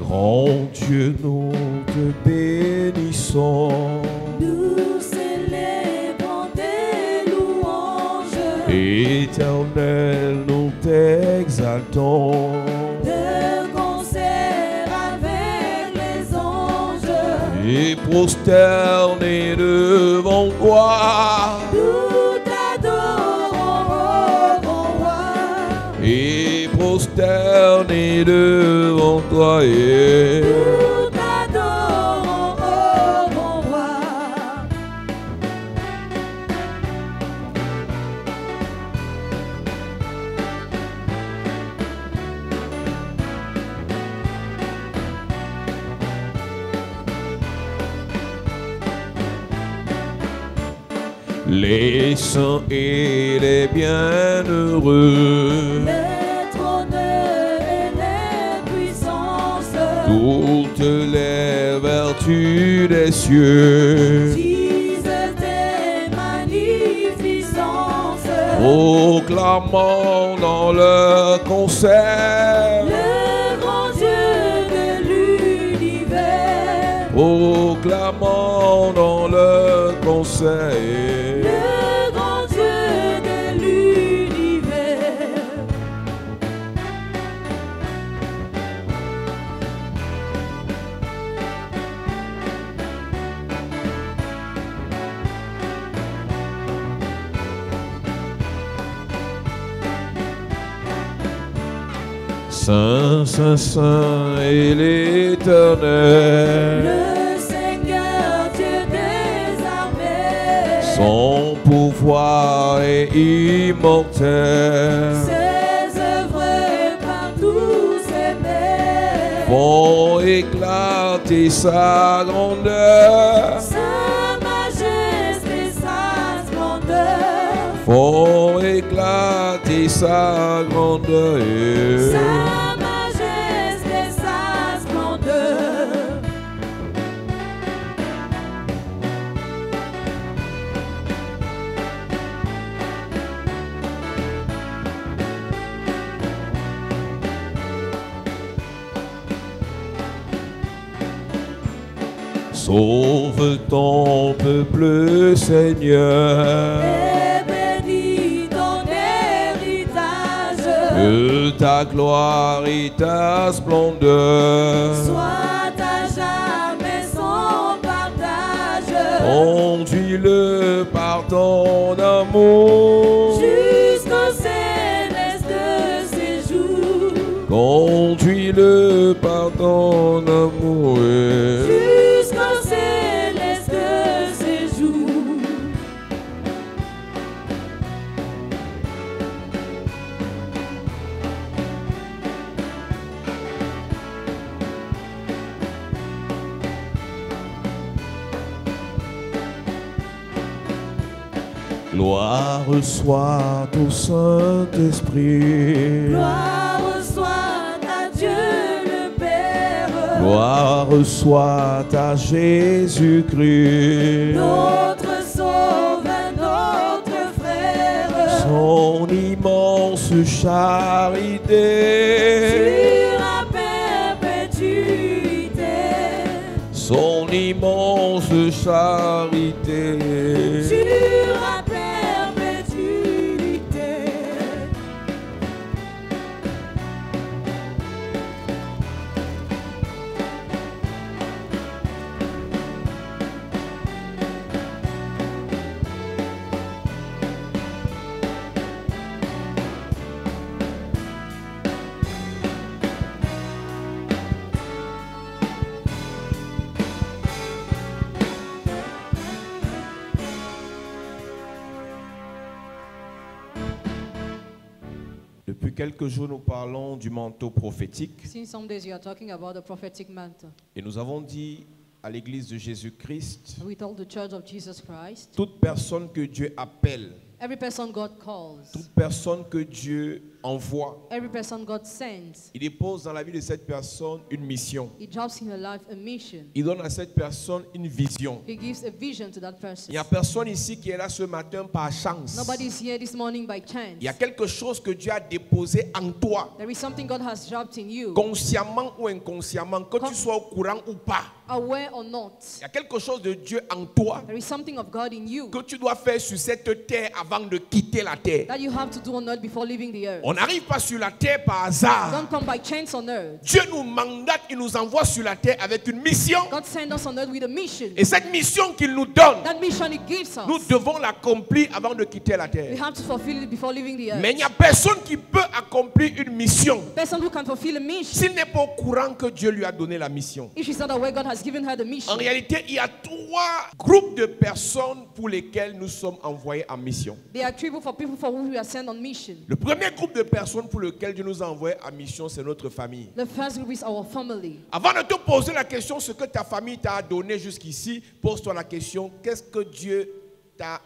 Grand Dieu, nous te bénissons. Nous célébrons tes louanges. Éternel, nous t'exaltons. De concert avec les anges. Et prosternés devant toi. Nous t'adorons, ô grand roi. Et prosternés devant toi. Nous t'adorons, ô grand roi. Les saints et les bienheureux, Les trônes et les puissances, toutes les vertus des cieux, disent tes magnificences. proclamant dans leur concert, Le grand Dieu de l'univers, proclamant dans leur concert. le grand Dieu de l'univers. Saint, Saint, Saint est l'Éternel, Le Seigneur Dieu des armées, son pouvoir est immortel, ses œuvres par tous aimées, font éclater sa grandeur, sa majesté, sa splendeur, font éclater sa grandeur. sa majesté, sa splendeur. Sauve ton peuple, Seigneur, Et bénis ton héritage, que ta gloire et ta splendeur soit à jamais son partage. conduis-le par ton amour, Jusqu'au céleste séjour, conduis-le par ton amour. jusqu'au céleste séjour. Gloire soit au Saint-Esprit, Gloire soit à Dieu le Père, gloire soit à Jésus-Christ, notre Sauveur, notre Frère, son immense charité, sur la perpétuité, son immense charité. sur la perpétuité. Depuis quelques jours, nous parlons du manteau prophétique Since some days you are talking about the prophetic mantle. et nous avons dit à l'église de Jésus-Christ, We told the Church of Jesus Christ, toute personne que Dieu appelle Every person God calls, toute personne que Dieu envoie, every person God sends, il dépose dans la vie de cette personne une mission. He drops in her life a mission. Il donne à cette personne une vision. He gives a vision to that person. Il n'y a personne ici qui est là ce matin par chance. Nobody is here this morning by chance. Il y a quelque chose que Dieu a déposé en toi, There is something God has dropped in you, consciemment ou inconsciemment, que tu sois au courant ou pas. aware or not. Il y a quelque chose de Dieu en toi There is something of God in you que tu dois faire sur cette terre avant de quitter la terre. that you have to do on earth before leaving the earth. On n'arrive pas sur la terre par hasard. Don't come by chance on earth. Dieu nous mandate, il nous envoie sur la terre avec une mission. God sent us on earth with a mission. Et cette mission qu'il nous donne, That mission He gives nous us, devons l'accomplir avant de quitter la we terre. have to fulfill it before leaving the earth. Mais il n'y a personne qui peut accomplir une mission Person who can fulfill a mission, s'il n'est pas au courant que Dieu lui a donné la mission. if she's not aware God has given her the mission. En réalité, il y a 3 groupes de personnes pour lesquelles nous sommes envoyés en mission. There are three people for whom we are sent on mission. Le premier groupe de personnes pour lequel Dieu nous a envoyés en mission, c'est notre famille. The first group is our family. Avant de te poser la question, ce que ta famille t'a donné jusqu'ici, pose-toi la question, qu'est-ce que Dieu t'a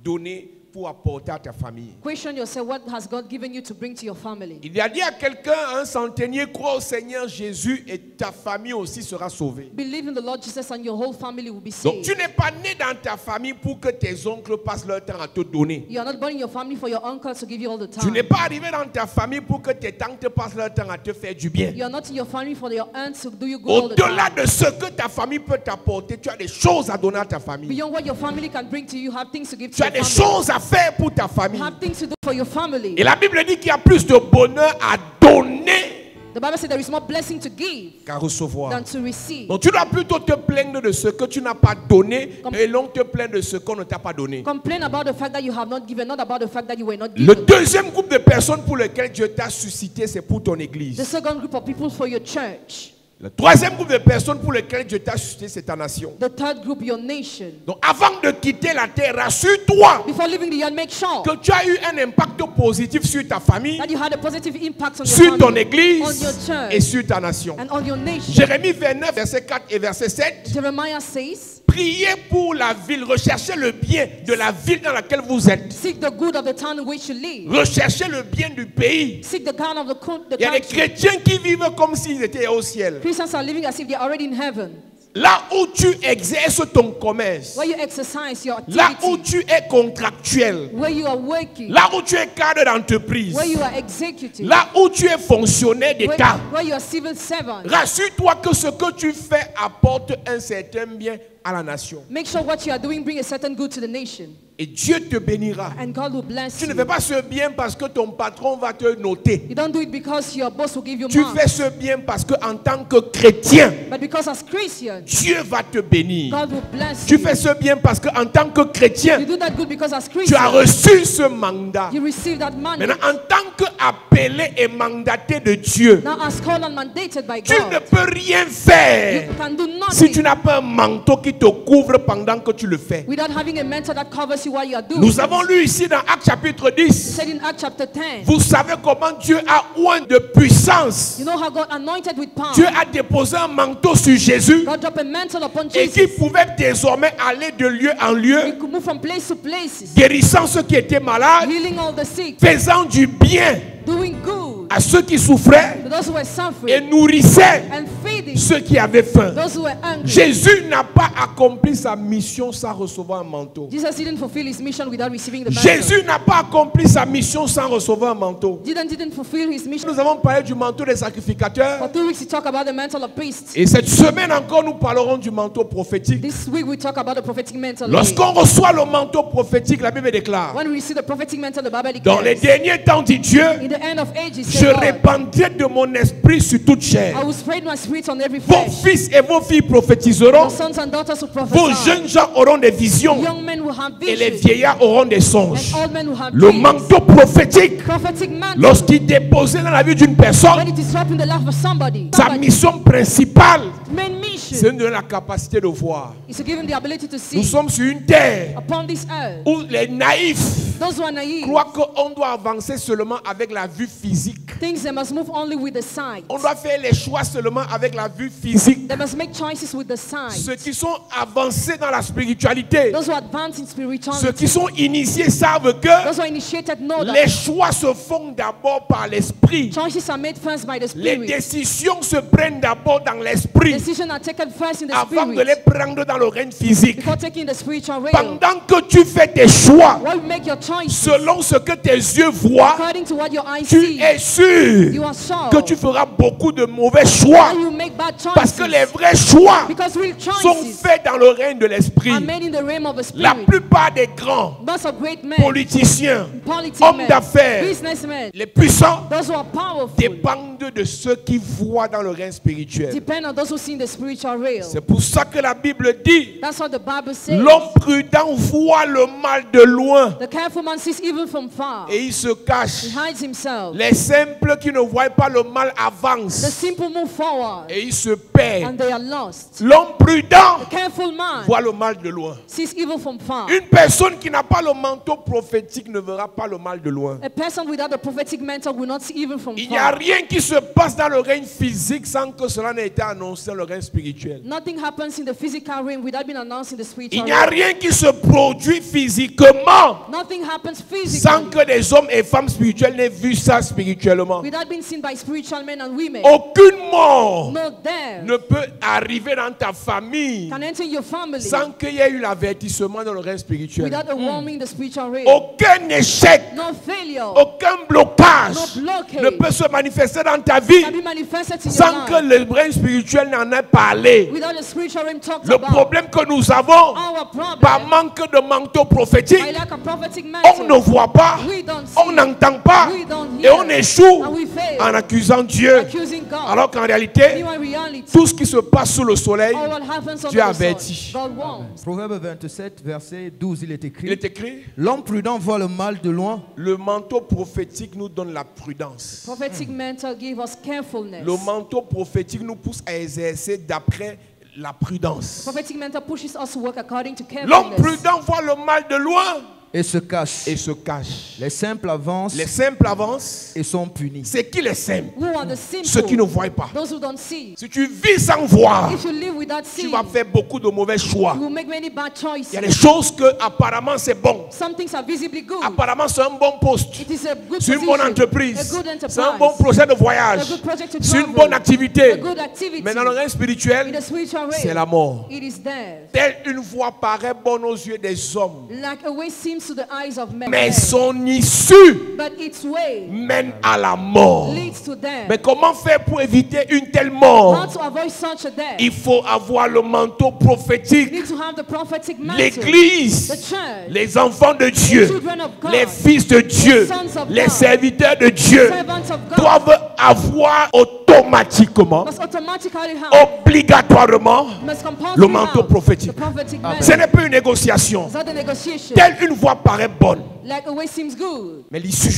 donné pour apporter à ta famille? Question yourself, what has God given you to bring to your family? Il a dit à quelqu'un, un centenier, crois au Seigneur Jésus et ta famille aussi sera sauvée. Believe in the Lord Jesus and your whole family will be Donc tu saved. n'es pas né dans ta famille pour que tes oncles passent leur temps à te donner. You are not born in your family for your uncles to give you all the Tu n'es time. pas arrivé dans ta famille pour que tes tantes passent leur temps à te faire du bien. You are not in your family for your aunts to do you good all the Au-delà time. de ce que ta famille peut t'apporter, tu as des choses à donner à ta famille. Beyond what your family can bring to you, have things to give Tu to as your des family. choses à faire pour ta famille. Have things to do for your family. Et la Bible dit qu'il y a plus de bonheur à donner The Bible says there is more blessing to give qu'à recevoir. than to receive. Donc tu dois plutôt te plaindre de ce que tu n'as pas donné et non te plaindre de ce qu'on ne t'a pas donné. Complain about the fact that you have not given, not about the fact that you were not Le given. deuxième groupe de personnes pour lesquelles Dieu t'a suscité, c'est pour ton The église. second group of people for your church. Le troisième groupe de personnes pour lesquelles Dieu t'a suscité, c'est ta nation. The third group, your nation. Donc avant de quitter la terre, rassure-toi Before leaving the earth, make sure que tu as eu un impact positif sur ta famille, that you had a positive impact on your sur ton family, on église your church, et sur ta nation. and on your nation. Jérémie 29, verset 4 et verset 7. Jeremiah says, Priez pour la ville, recherchez le bien de la ville dans laquelle vous êtes. seek the good of the town in which you live. Recherchez le bien du pays. Seek the good of the Il y a des country. chrétiens qui vivent comme s'ils étaient au ciel. Christians are living as if they are already in heaven. Là où tu exerces ton commerce, Where you exercise your là où activity. tu es contractuel, Where you are working. là où tu es cadre d'entreprise, Where you are executive. là où tu es fonctionnaire d'État, Where you are civil servant. rassure-toi que ce que tu fais apporte un certain bien à la nation. Make sure what you are doing bring a certain good to the nation. Et Dieu te bénira. And God will bless Tu ne you. fais pas ce bien parce que ton patron va te noter. You don't do it because your boss will give you Tu marks. fais ce bien parce que en tant que chrétien, But because as Christians, Dieu va te bénir. God will bless Tu you. fais ce bien parce que en tant que chrétien, You do that good because as tu as Christians, reçu ce mandat. you receive that money. Maintenant, en tant qu'appelé et mandaté de Dieu, Now as called and mandated by tu ne God, peux rien faire you can do si tu nothing n'as pas un manteau qui te couvre pendant que tu le fais. without having a mentor that covers you while you are doing Nous it. avons lu ici dans Actes chapitre It 10. said in Acts chapter 10, Vous savez comment Dieu a oint de puissance. you know how God anointed with power. Dieu a déposé un manteau sur Jésus God dropped a mantle upon et qui Jesus. pouvait désormais aller de lieu en He lieu, could move from place to places, guérissant ceux qui étaient malades, healing all the sick, faisant du bien doing good à ceux qui souffraient to those who were et suffering, nourrissait and feeding ceux qui avaient faim. those who were hungry. Jésus n'a pas accompli sa mission sans recevoir un manteau. Jesus didn't fulfill his mission without receiving the mantle. Jésus n'a pas accompli sa mission sans recevoir un manteau. Jesus didn't fulfill his mission. Nous avons parlé du manteau des For sacrificateurs. 2 weeks we talk about the mantle of priests. Et cette semaine encore, nous parlerons du manteau prophétique. This week we talk about the prophetic mantle. Lorsqu'on reçoit le manteau prophétique, la Bible déclare, When we receive the prophetic mantle, the Bible dans les declares, derniers temps, dit Dieu, in the end of ages, je say God, répandrai de mon esprit sur toute chair. I will spread my spirit on every Vos flesh. fils et vos filles prophétiseront. Your sons and daughters will Vos prophesy. jeunes gens auront des visions. Young men will have Et les visions. vieillards auront des songes. And old men will have Le dreams. manteau prophétique, Prophetic mantle, lorsqu'il est déposé dans la vie d'une when personne, it is dropped in the life of somebody, sa mission principale, main c'est mission de donner la capacité de voir. is to give him the ability to Nous see sommes sur une terre upon this earth où les naïfs Those who are naive croient qu'on doit avancer seulement avec la vue physique. think they must move only with the sight. On doit faire les choix seulement avec la vue physique. They must make choices with the sight. Ceux qui sont avancés dans la spiritualité, Those who advance in ceux spirituality, qui sont initiés savent que those who are initiated know les that choix se font d'abord par l'esprit. choices are made first by the Les Spirit. décisions se prennent d'abord dans l'esprit Decisions are taken first in the avant de les Spirit prendre dans le règne physique. before taking the spiritual realm. Pendant que tu fais tes choix While you make your choices selon ce que tes yeux voient, according to what your eyes tu see, es sûr you are sure que tu feras beaucoup de mauvais choix. that you make bad Parce que choices. les vrais choix Because real sont choices faits dans le règne de l'esprit. are made in the realm of the La Spirit. plupart des grands Most of great men, politiciens, politics hommes men, d'affaires, businessmen, les puissants those who are powerful, dépendent de ceux qui voient dans le règne spirituel. depend on those who see in the spiritual realm. C'est pour ça que la Bible dit, That's what the Bible says. l'homme prudent voit le mal de loin The careful man sees evil from far. et il se cache. He hides himself. Les simples qui ne voient pas le mal The avancent simple move forward et ils se perdent. and they are lost. L'homme prudent The careful man voit le mal de loin. sees evil from far. Une personne qui n'a pas le manteau prophétique ne verra pas le mal de loin. A person without a prophetic mentor will not see evil from Il n'y a far. rien qui se passe dans le règne physique sans que cela n'ait été annoncé dans le règne spirituel. Nothing happens in the physical realm without being announced in the Il spiritual n'y a realm. rien qui se produit physiquement Nothing happens sans physically que des hommes et femmes spirituels n'aient vu ça spirituellement. without being seen by spiritual men and women. Aucune mort No death ne peut arriver dans ta famille can enter your family sans qu'il y ait eu l'avertissement dans le règne spirituel. without a warning in the spiritual realm. Aucun échec, No failure aucun blocage No blockage ne peut se manifester dans ta vie can be manifested in sans your que life le règne spirituel n'en ait parlé. without the spiritual realm talked Le about. problème que nous avons, Our par problem, manque de manteau prophétique, by lack of prophetic on ne mentor, voit pas, we don't see, on n'entend pas we don't et hear, on échoue and we fail, en accusant Dieu. accusing God. Alors qu'en réalité, In reality, tout ce qui se passe sous le soleil, all what happens Dieu under the avertit. sun, God warns. Proverbe 27, verset 12, il est il écrit: est écrit, L'homme prudent voit le mal de loin, le manteau prophétique nous donne la prudence. Prophetic mentor give us carefulness. Le manteau prophétique nous pousse à exercer d'après la prudence. Prophetic mentor pushes us to work according to L'homme carefulness. prudent voit le mal de loin et se cache. et se cache. Les simples avancent Les simples avancent. et sont punis. C'est qui les simples? Who are the simple? Ceux qui ne voient pas. Those who don't see. Si tu vis sans voir, If you live without tu seeing, vas faire beaucoup de mauvais choix. you will make many bad choices. Il y a des choses que apparemment c'est bon. Some things are visibly good. Apparemment c'est un bon poste. It is a good C'est une position, bonne entreprise. a good enterprise, C'est un bon projet de a voyage. good project to C'est une travel, bonne activité. a good activity. Mais dans le règne In spirituel, the spiritual c'est realm, la mort. it is death. Telle une voie paraît bonne aux yeux des hommes, Like a way seems to the eyes of men, mais son issue but its way mène à la mort. leads to death. Mais comment faire pour éviter une telle How mort? to avoid such a death? Il faut avoir le manteau You prophétique. need to have the prophetic mantle. L'Église, The church, les enfants de Dieu, children of God, les fils de Dieu, the sons of les God, serviteurs de Dieu servants of God, doivent avoir automatiquement, must automatically have, obligatoirement, must compulsory le manteau have prophétique. the prophetic Ce mantle. n'est pas une négociation. It's not a negotiation. Telle une voie paraît bonne, Like a way seems good, mais l'issue,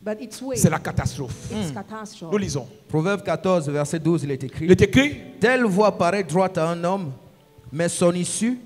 but its way c'est la catastrophe. it's catastrophe. Nous lisons. Proverbe 14, verset 12, il est Il écrit: est écrit, Telle voie paraît droite à un homme, mais son issue,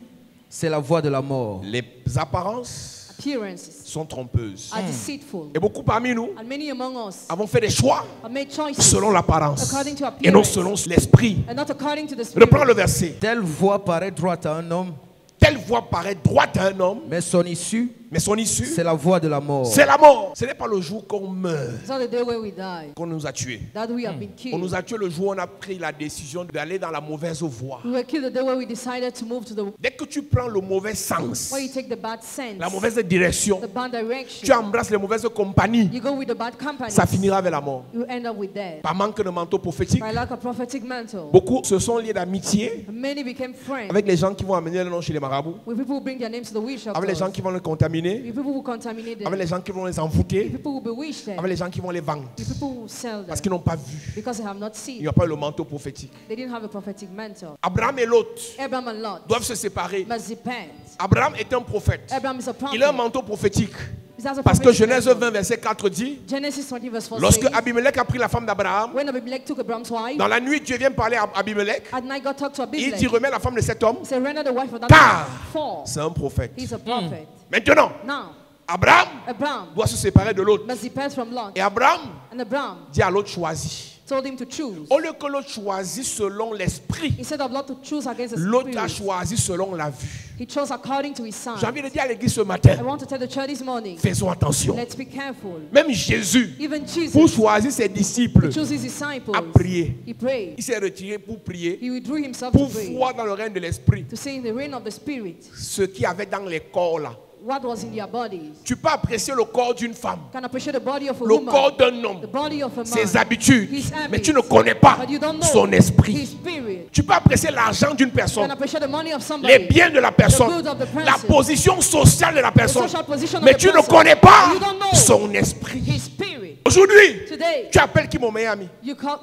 c'est la voie de la mort. les apparences Appearances sont trompeuses. are deceitful, Et beaucoup parmi nous and many among us avons fait des choix have made choices selon l'apparence according to et non appearance selon l'esprit. and not according to the spirit. Reprends le verset. Telle voie paraît droite à un homme, Telle voie paraît droite à un homme, mais son issue, mais son issue, c'est la voie de la mort. c'est la mort. Ce n'est pas le jour qu'on meurt It's not the day where we die qu'on nous a tués. that we have been On killed. nous a tués le jour où on a pris la décision d'aller dans la mauvaise voie. We were killed the day where we decided to move to the Dès que tu prends le mauvais sens, where you take the bad sense, la mauvaise direction, the bad tu direction. embrasses les mauvaises compagnies, You go with the bad company. ça finira avec la mort. You end up with death. Par manque de manteau prophétique, By lack of prophetic mantle, beaucoup se sont liés d'amitié many became friends avec les gens qui vont amener le nom chez les marabouts, with people who bring their names to the witch avec les gens doctors, qui vont les contaminer, with people who contaminate them, avec les gens qui vont les envoûter, people who bewitch them, avec les gens qui vont les vendre. with people who sell them Parce qu'ils n'ont pas vu. because they have not Ils seen. n'ont pas eu le manteau prophétique. They didn't have a prophetic mantle. Abraham et Lot Abraham and Lot doivent se séparer. must repent. Abraham est un prophète. Abraham is a prophet. Il a un manteau prophétique. He has a Parce que prophetic Genèse mantle. 20, verset 4 dit, Genesis 20 verse 4 lorsque says, Abimelech a pris la femme d'Abraham, when Abimelech took Abraham's wife, dans la nuit, Dieu vient parler à Abimelech. at night God talked to Il Abimelech. dit, remets la femme de cet homme. He said, render the wife of that Car man. For c'est un prophète. he's a prophet. Maintenant, Now, Abraham Abraham doit se séparer de l'autre. must depart from Lot. Et Abraham And Abraham dit à l'autre, choisis. told him to choose. Au lieu que l'autre choisisse selon l'esprit, Instead of Lot to choose against the l'autre a spirit, choisi selon la vue. he chose according to his son. J'ai envie de dire à l'église ce I matin, want to tell the church this morning, faisons attention. let's be careful. Même Jésus, Even pour Jesus, choisir ses disciples, he chose his disciples. a prié. He prayed. Il s'est retiré pour prier, He withdrew himself to pour pray. voir dans le règne de l'esprit To see in the reign of the spirit ce qu'il y avait dans les corps là. what was in their bodies. Tu peux apprécier le corps d'une femme, Can appreciate the body of a le woman, corps d'un homme, the body of a man, ses habitudes, his habits, mais tu ne connais pas but you don't know son his esprit. spirit. Tu peux apprécier l'argent d'une Can personne, appreciate the money of somebody, les biens de la personne, the goods of the person, la position sociale de la the personne, social position mais of the tu ne person, connais pas but you don't know son esprit. his spirit. Aujourd'hui, Today, tu appelles qui mon meilleur ami?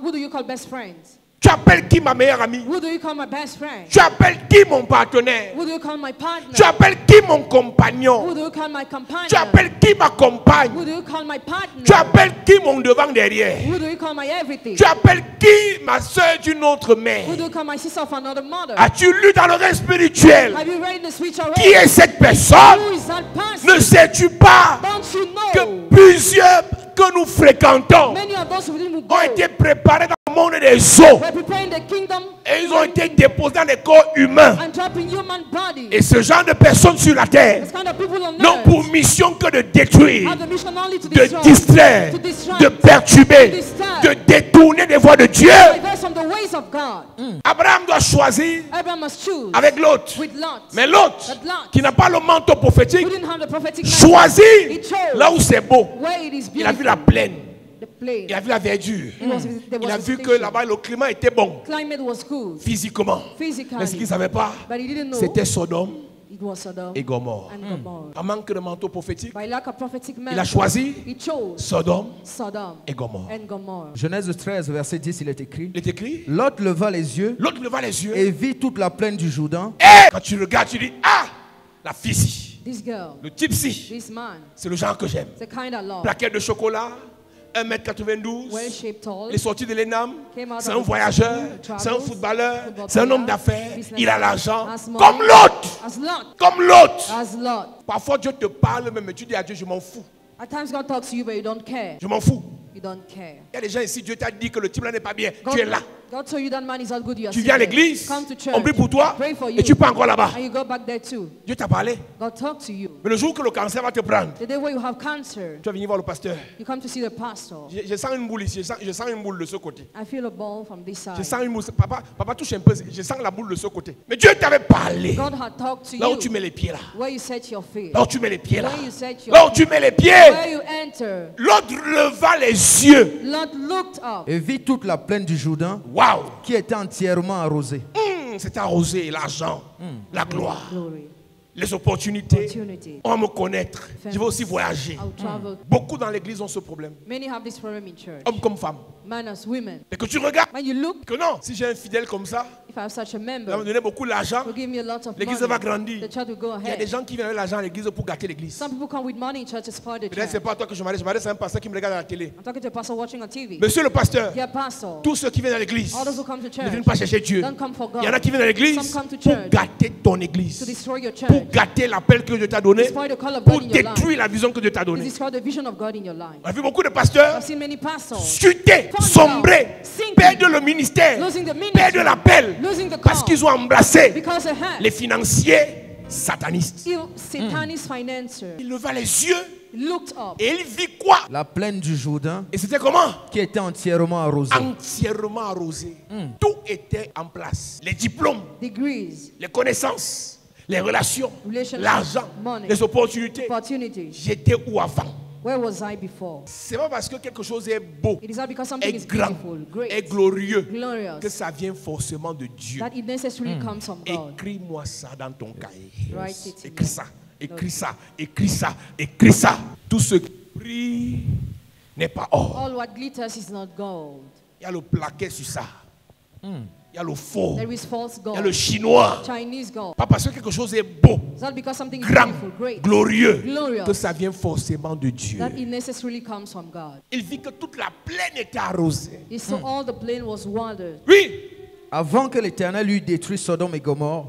who do you call best friends? Tu appelles qui ma meilleure amie? Who do you call my best friend? Tu appelles qui mon partenaire? Who do you call my partner? Tu appelles qui mon compagnon? Who do you call my companion? Tu appelles qui ma compagne? Who do you call my partner? Tu appelles qui mon devant derrière? Who do you call my everything? Tu appelles qui ma soeur d'une autre mère? Who do you call my sister of another mother? As-tu lu dans le règne spirituel? Have you read the spiritual Qui realm? est cette personne? Who is that person? Ne sais-tu pas Don't you que know? plusieurs que nous fréquentons Many of those who didn't ont go été préparés dans le monde des eaux were preparing the kingdom et ils ont été déposés dans des corps humains. and dropping human bodies. Et ce genre de personnes sur la terre This kind of people on n'ont earth pour mission que de détruire, have the mission only to de destroy, distraire, to distract, de perturber, to disturb, de détourner des voies de Dieu. diverse from the ways of God. Abraham doit choisir Abraham must choose avec l'autre. with Lot. Mais l'autre, But Lot, qui n'a pas le manteau prophétique, who didn't have the prophetic man, choisit he chose là où c'est beau. where it is Il a vu la beautiful, plaine, the plain. il a vu la verdure, There il a was vu que vegetation. là-bas le climat était bon Climate was good physiquement. physically, Mais ce qu'il ne savait pas, but he didn't know c'était Sodome it was Sodom et Gomorrhe. and Gomorrah. Par manque de manteau prophétique, By lack of prophetic man, il a choisi he chose Sodome Sodom et Gomorrhe. and Gomorrah. Genèse 13, verset 10, il est écrit. Il est écrit, Lot leva les yeux l'autre leva les yeux et vit toute la plaine du Jourdain. et quand tu regardes, tu dis, ah, la fille ci, This girl, le type ci, this man, c'est le genre que j'aime. the kind I love, Plaquette de chocolat, 1m92, well shaped, tall, il est sorti de l'ENAM, Came out c'est of un the voyageur, travels, c'est un footballeur, football c'est un homme player, d'affaires, businessman, il a l'argent, has money. comme l'autre, as Lot, comme l'autre. as Lot. Parfois Dieu te parle même, mais tu dis à Dieu, je m'en fous, At times God talks to you, but you don't care. je m'en fous. You don't care. Il y a des gens ici, Dieu t'a dit que le type là n'est pas bien, tu es là. God told you that man is not good. You are Tu viens à still there. l'église, Come to church. on prie pour toi, Pray for you. et tu pars encore là-bas. And you go back there too. Dieu t'a parlé. God talk to you. Mais le jour que le cancer va te prendre, The day where you have cancer, tu vas venir voir le pasteur. you come to see the pastor. Je sens une boule ici, je sens une boule de ce côté. I feel a ball from this Je side. sens une boule. Papa touche un peu, je sens la boule de ce côté. Mais Dieu t'avait parlé. God had talked to Là où tu you. mets les pieds là. Where you set your feet. Là où tu mets les pieds là. Where you set your Là où tu mets les pieds. Where you enter. L'autre leva les yeux. Lot looked up. Et vit toute la plaine du Jourdain Waouh. qui était entièrement arrosée. C'est arrosé, l'argent, la gloire, Glory. les opportunités. Opportunity. On va me connaître. Je vais aussi voyager. I'll travel. Beaucoup dans l'église ont ce problème. Many have this problem in church. Hommes comme femmes. Men as women. Et que tu regardes. When you look, Que non, si j'ai un fidèle comme ça, if I have such a il va me member donner beaucoup d'argent. who give me a lot of L'église money, va grandir. the church will go Il y a des ahead. gens qui viennent avec l'argent à l'église pour gâter l'église. Some people come with money in church to spoil the Peut-être church. c'est pas à toi que je m'adresse à un pasteur qui me regarde à la télé. I'm talking to a pastor watching on TV. Monsieur le pasteur, Dear pastor, tous ceux qui viennent à l'église all those who come to ne church, viennent pas chercher Dieu. don't come for Il y en a God, qui viennent à l'église Some come to pour church gâter ton to église, destroy your pour church, gâter l'appel que Dieu t'a donné, destroy the call of pour God in your life, détruire la vision que Dieu t'a to donnée. destroy the vision of God in your life. On a vu beaucoup de pasteurs I've seen many pastors chuter, fall sombrer, down, sinking, perdre le ministère, losing the perdre ministry, l'appel, losing the parce call, qu'ils ont embrassé because they had les financiers satanistes. Satanist financier. Il leva les yeux Looked up. et il vit quoi? La plaine du Jourdain Et c'était comment? qui était entièrement arrosée. Entièrement arrosé. Tout était en place. Les diplômes, Degrees, les connaissances, les relations, relationships, l'argent, money, les opportunités. opportunities. J'étais où avant? Where was I before? C'est pas parce que quelque chose est beau, It is not because something est is grand, beautiful, est great, glorieux, glorious, que ça vient forcément de Dieu. that it necessarily comes from God. Écris-moi ça dans ton cahier. Write it in Écris your ça, écris ça, écris ça, écris ça. Tout ce qui brille n'est pas or. All what glitters is not gold. Il y a le plaquet sur ça. Il y a le faux. There is false Il y a le gold, chinois. Chinese gold. Pas parce que quelque chose est beau, It's not because something is grand, beautiful, great, glorieux, glorious, que ça vient forcément de Dieu. that it necessarily comes from God. Il vit que toute la plaine était arrosée. He saw all the plain was watered. Oui, Avant que l'Éternel eût détruit Sodome et Gomorre,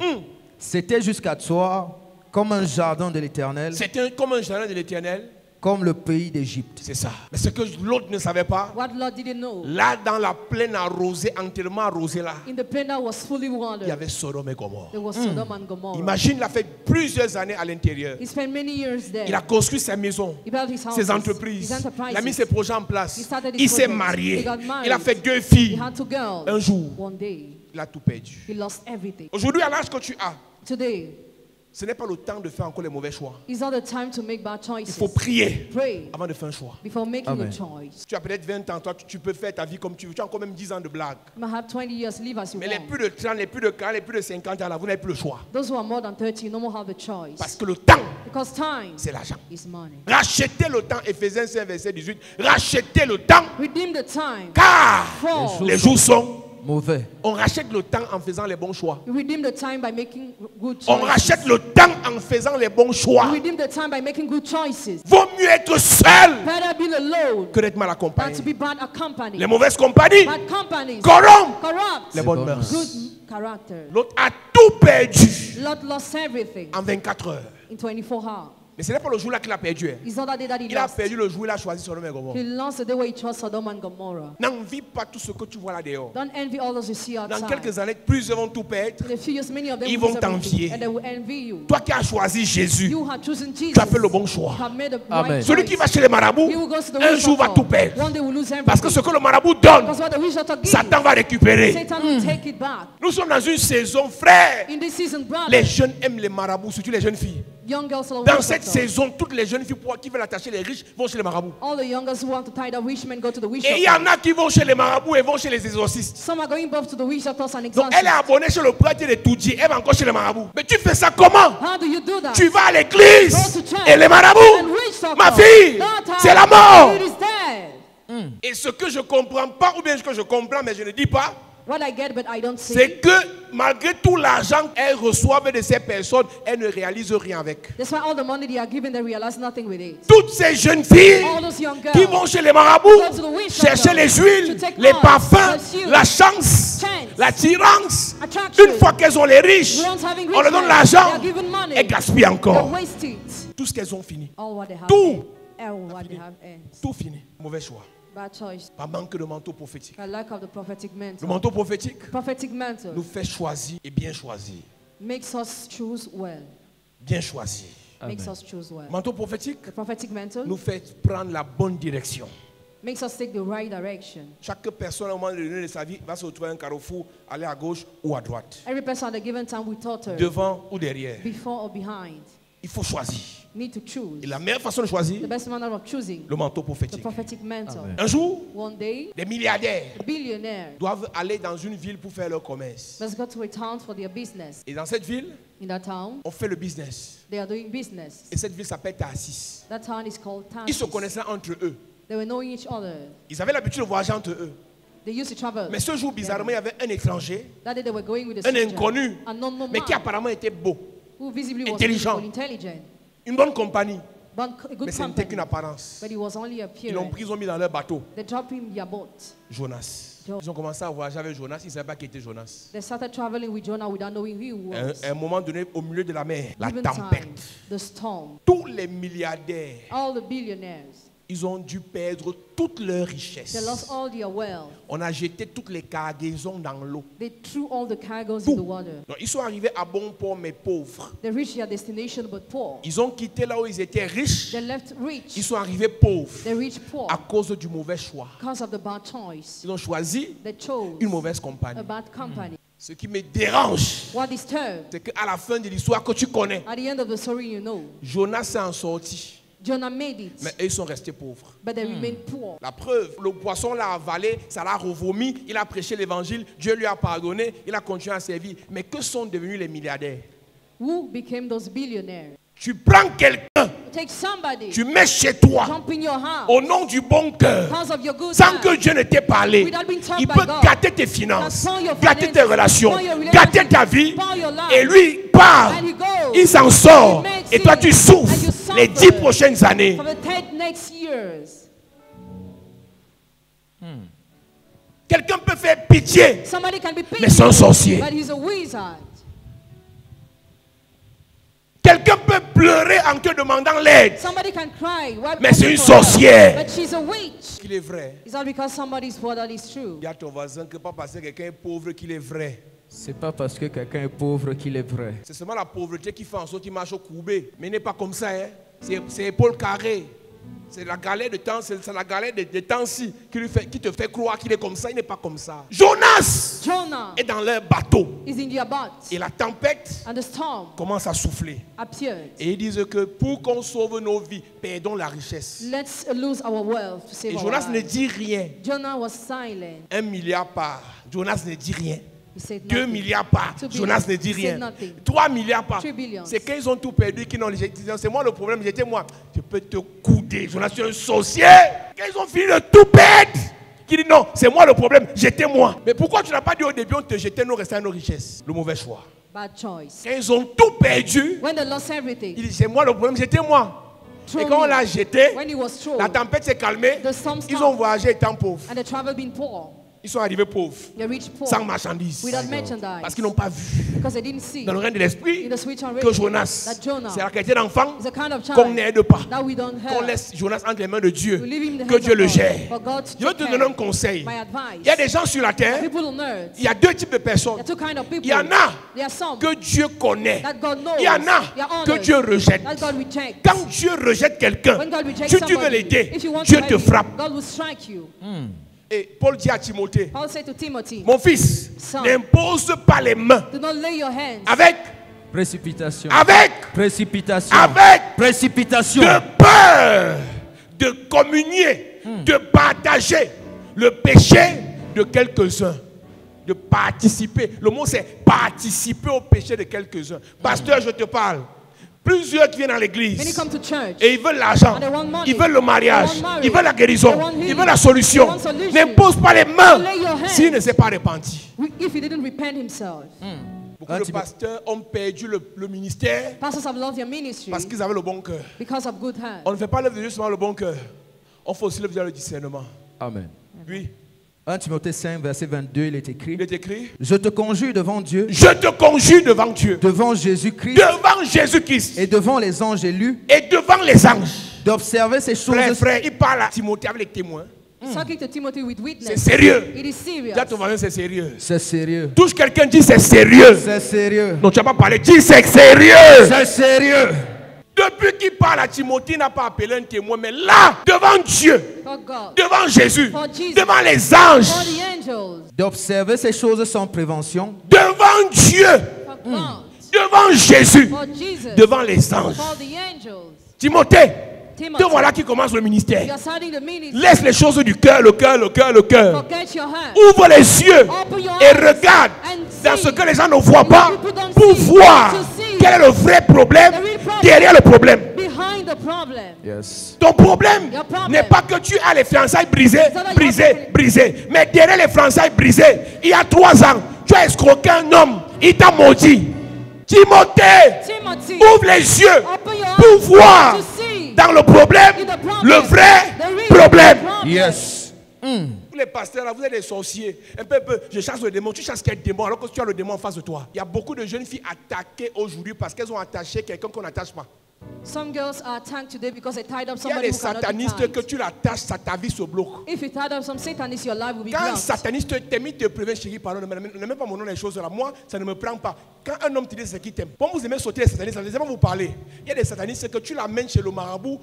c'était jusqu'à Tsoar comme un jardin de l'Éternel, C'était comme un jardin de l'Éternel. comme le pays d'Égypte. C'est ça. Mais ce que l'autre ne savait pas, What Lot didn't know, là dans la plaine arrosée, entièrement arrosée là, in the plain that was fully il y watered, avait Sodome et Gomorrhe. there was Sodom and Gomorrah. Imagine, il a fait plusieurs années à l'intérieur. He spent many years there. Il a construit sa maison, He built his houses, ses his entreprises. enterprises. Il a mis ses projets en place. He started his Il s'est projects. marié. He got married. Il a fait 2 He filles. had 2 girls. Un jour, One day, il a tout perdu. he lost everything. Aujourd'hui, à l'âge que tu as, Today, ce n'est pas le temps de faire encore les mauvais choix. it's not the time to make bad Il choices. faut prier Pray avant de faire un choix. before making Amen. a choice. Tu as peut-être 20 ans, toi, tu peux faire ta vie comme tu veux. Tu as encore même 10 ans de blague. You might have 20 years, live as you Mais les want. plus de 30, les plus de 40, les plus de 50 ans, là, vous n'avez plus le choix. Those who are more than 30, you no more have a choice. Parce que le temps, Because time c'est l'argent. is money. Rachetez le temps, Éphésiens 5, verset 18. Rachetez le temps, Redeem the time. car For les jours sont. Mauvais. On rachète le temps en faisant les bons choix. you redeem the time by making good On choices. rachète le temps en faisant les bons choix. You redeem the time by making good choices. Vaut mieux être seul Better be alone que d'être mal than accompagné. to be bad accompanied. Les mauvaises compagnies Bad companies corrompent corrupt les bonnes bonnes mœurs. good character. L'autre a tout perdu Lot lost everything en 24 heures. in 24 hours. Mais ce n'est pas le jour là qu'il a perdu. Hein. It's not that day that he Il a lost. perdu le jour où il a choisi Sodome et Gomorrhe. He lost the day where he chose Sodom and Gomorrah. N'envie pas tout ce que tu vois là dehors. Don't envy all those you see Dans outside. quelques années, plusieurs vont tout perdre. In a few years, many of them Ils will vont lose everything, t'envier. and they will envy you. Toi qui as choisi Jésus, You have chosen Jesus. tu as fait le bon choix. You have made a Amen. right Celui choice. qui va chez les marabouts, He who goes to the un witch jour va doctor, tout perdre. one day will lose everything. Parce que ce que le marabout donne, Because what the witch doctor gives, Satan va récupérer. Satan will take it back. Nous sommes dans une saison, frère. In this season, brother, Les jeunes aiment les marabouts, surtout les jeunes filles. young girls all Dans witch cette doctor. saison, toutes les jeunes filles qui veulent attacher les riches vont chez les marabouts. All the young girls who want to tie the witch men go to the witch Et il y doctor. en a qui vont chez les marabouts et vont chez les exorcistes. Some are going both to the witch doctors and Donc elle est exorcists. abonnée chez le prêtre de Toudji, elle va encore chez les marabouts. Mais tu fais ça comment? How do you do that? Tu vas à l'église Go to church et les marabouts, and witch doctor. ma fille, Daughter, c'est la mort. it is dead. Et ce que je comprends pas, ou bien ce que je comprends mais je ne dis pas, What I get but I don't see. c'est que malgré tout l'argent qu'elles reçoivent de ces personnes, elles ne réalisent rien avec. That's why all the money they are given, they realize nothing with it. Toutes ces jeunes filles All those young girls qui vont chez les marabouts go to the witch chercher doctor les huiles, to take les oil, parfums, perfume, la chance, chance, l'attirance. attraction. Une fois qu'elles ont les riches, Once having on leur rich donne men, l'argent, they are given money. elles gaspillent They encore. waste it. Tout ce qu'elles ont fini. All what they have Tout. earned, all what they have earned. Tout fini. Mauvais choix. Bad choice. Par manque de manteau prophétique. A lack of the prophetic Le mantle. manteau prophétique Prophetic mantle nous fait choisir et bien choisir. makes us choose well. Bien choisir. Makes us choose well. Le manteau prophétique The prophetic mantle nous fait prendre la bonne direction. makes us take the right direction. Chaque personne au moment donné de sa vie va se retrouver à un carrefour, aller à gauche ou à droite, Every person at a given time we taught her devant ou derrière. before or behind. Il faut choisir. Need to choose. Et la meilleure façon de choisir, The best manner of choosing le manteau the prophétique. prophetic mantle. Amen. Un jour, One day, des milliardaires a billionaire doivent aller dans une ville pour faire leur commerce. must go to a town for their business. Et dans cette ville, In that town, on fait le business. they are doing business. Et cette ville s'appelle Tarsis. That town is called Ils se Tarsus. connaissaient entre eux. They were knowing each other. Ils avaient l'habitude de voyager entre eux. They used to travel. Mais ce jour, bizarrement, il y avait un étranger, That day they were going with a un stranger, inconnu, an unknown mais qui man, apparemment était beau. who visibly was intelligent. beautiful, intelligent, Une bonne compagnie. but a good Mais ce n'était company. qu'une apparence. But it was only Ils l'ont appearance. pris, ils ont mis dans leur bateau. They dropped him in their boat. Jonas. Ils ont commencé à voyager avec Jonas, ils ne savaient pas qui était Jonas. They started traveling with Jonah without knowing who he was. À un moment donné, au milieu de la mer, la Given tempête. time, the storm, Tous les milliardaires, all the billionaires, ils ont dû perdre toute leur they richesse. lost all their wealth. On a jeté toutes les cargaisons dans l'eau. They threw all the cargoes Tout. in the water. Donc, ils sont arrivés à bon port, mais pauvres. They reached their destination but poor. Ils ont quitté là où ils étaient riches. They left Ils rich. sont arrivés pauvres They reached poor à cause du mauvais choix. because of the bad choice. Ils ont choisi They chose une mauvaise compagnie. a bad company. Ce qui me dérange, What disturbed? c'est qu'à la fin de l'histoire que tu connais, At the end of the story, you know, Jonas s'est en sorti, Jonah made it, mais eux, ils sont restés pauvres. but they remained poor. La preuve, le poisson l'a avalé, ça l'a revomi, il a prêché l'évangile, Dieu lui a pardonné, il a continué à servir. Mais que sont devenus les milliardaires? Who became those billionaires? Tu prends quelqu'un, Take somebody, tu mets chez toi, jump in your house, au nom du bon cœur, because of your good sans heart. que Dieu ne t'ait parlé. Without being told Il by peut God. gâter tes finances, Transform your gâter tes finances, relations, spoil your gâter relationship, ta vie, spoil your life. et lui part, And he goes. il s'en sort, He makes et toi it. tu And souffres you suffer. les 10 prochaines années. For the 10 next years. Quelqu'un peut faire pitié, Somebody can be mais c'est un patient, sorcier. but he's a wizard. Quelqu'un peut pleurer en te demandant l'aide. Somebody can cry. Mais c'est une sorcière. But she's a witch. Qu'il est vrai. It's not because somebody's word that is true. Il y a ton voisin que pas parce que quelqu'un est pauvre qu'il est vrai. C'est pas parce que quelqu'un est pauvre qu'il est vrai. C'est seulement la pauvreté qui fait en sorte qu'il marche au courbé. Mais il n'est pas comme ça. Hein? C'est épaule carrée. C'est la galère de temps, c'est la galère de temps-ci qui te fait croire qu'il est comme ça. Il n'est pas comme ça. Jonas Jonah est dans leur bateau. is in their boat. Et la tempête And the storm commence à souffler. appeared. Et ils disent que pour qu'on sauve nos vies, perdons la richesse. Let's lose our wealth to save Et our Jonas ne lives. dit rien. Jonah was silent. 1 milliard par. Jonas ne dit rien. He said 2 nothing. milliards par. 2 billion. Jonas ne dit He said rien. nothing. 3 milliards par. 3 billions. C'est quand ils ont tout perdu qu'ils n'ont dit, c'est moi le problème, j'étais moi. Je peux te couder. Jonas, tu es un sorcier. Quand ils ont fini de tout perdre, qui dit non, c'est moi le problème, j'étais moi. Mais pourquoi tu n'as pas dit au début, on te jetait nos restants, nos richesses? Le mauvais choix. Bad choice. Quand ils ont tout perdu, When they lost everything, il dit c'est moi le problème, j'étais moi. throw Et quand on me. l'a jeté, When he was thrown, la tempête s'est calmée. the storm Ils ont stopped, voyagé étant pauvres. and the travel been poor. Ils sont arrivés pauvres, They reached poor sans marchandises. without merchandise Parce qu'ils n'ont pas vu because they didn't see dans le règne de l'esprit in the spiritual que realm Jonas, that Jonah c'est la qualité d'enfant is a kind of qu'on child n'aide pas. that we don't Qu'on have. laisse Jonas entre les mains de Dieu. We leave him in the Que hands Dieu of le God, gère. for God to Je vais te take donner un care. conseil. My advice. Il y a des gens sur la terre, People on earth, il y a deux types de personnes. there are two kind of people. Il y en a There are some que Dieu connaît. that God knows. Il y en a They are que honored. Dieu rejette. That God rejects. Quand Dieu rejette quelqu'un, When God rejects si tu veux somebody, l'aider, if you want Dieu to te help him, frappe. God will strike you. Et Paul dit à Timothée, Paul said to Timothy, mon fils, Son. n'impose pas les mains do not lay your hands avec, Précipitation. Précipitation. avec Précipitation. de peur de communier, de partager le péché de quelques-uns, de participer. Le mot c'est participer au péché de quelques-uns. Pasteur, je te parle. Plusieurs qui viennent dans Many l'église come to church. et ils veulent l'argent, And they want money. ils veulent le mariage, They want marriage. ils veulent la guérison, They want healing. ils veulent la solution. They want solution. N'impose pas les mains Lay your hands. s'il ne s'est pas repenti. If he didn't repent himself. Beaucoup de pasteurs ont perdu le ministère Pastors have lost their ministry parce qu'ils avaient le bon cœur. because of good hands. On ne fait pas l'œuvre de Dieu seulement le bon cœur. On fait aussi l'œuvre de Dieu le discernement. Amen. Oui, 1 Timothée 5, verset 22, il est écrit: il est écrit, Je te conjure devant Dieu, je te conjure devant Dieu, devant Jésus-Christ devant Jésus-Christ et devant les anges élus, et devant les anges. d'observer ces choses. Frère, il parle à Timothée avec les témoins. He's talking to Timothy with C'est witness. sérieux. It is serious. Dis à ton voisin, c'est sérieux. C'est sérieux. Touche quelqu'un, dis c'est sérieux. C'est sérieux. Non, tu n'as pas parlé, dis c'est sérieux. C'est sérieux. Depuis qu'il parle à Timothée, il n'a pas appelé un témoin, mais là, devant Dieu, For God. devant Jésus, For Jesus. devant les For anges, the angels. D'observer ces choses sans prévention, devant Dieu, For God. devant Jésus, For Jesus. devant les anges. For the angels. Timothée, Timothy. te voilà qui commence le You ministère. are starting the ministry. Laisse les choses du cœur, le cœur, le cœur, le cœur. Forget your hands. Ouvre les yeux Open your et eyes regarde and dans see ce que les gens ne voient pas what people don't pour see, voir to see quel est le vrai problème the real problem. derrière le problème. Behind the problem. yes. Ton problème Your problem. n'est pas que tu as les fiançailles brisées, not that you brisées, have- brisées. Mais derrière les fiançailles brisées, il y a 3 ans, tu as escroqué un homme, il t'a maudit. Timothée, Timothy. ouvre les yeux Open your pour eyes voir to see dans le problème in the problem, le vrai the real problème. problem. Yes. Tous les pasteurs là, vous êtes des sorciers. Un peu, je chasse le démon. Tu chasses quel démon alors que tu as le démon en face de toi? Il y a beaucoup de jeunes filles attaquées aujourd'hui parce qu'elles ont attaché quelqu'un qu'on n'attache pas. Some girls are attacked today because they tied up Il y a somebody des who cannot be satanistes tied. que tu l'attaches, ta vie se bloque. If you tied up some Satanists, your life will be Quand un blocked. sataniste t'aime, il te prévient, chérie, pardon, ne mets pas mon nom dans les choses là. Moi, ça ne me prend pas. Quand un homme te dit c'est qui t'aime, pour vous aimez sauter les satanistes, ça ne veut pas vous parler. Il y a des satanistes que tu l'amènes chez le marabout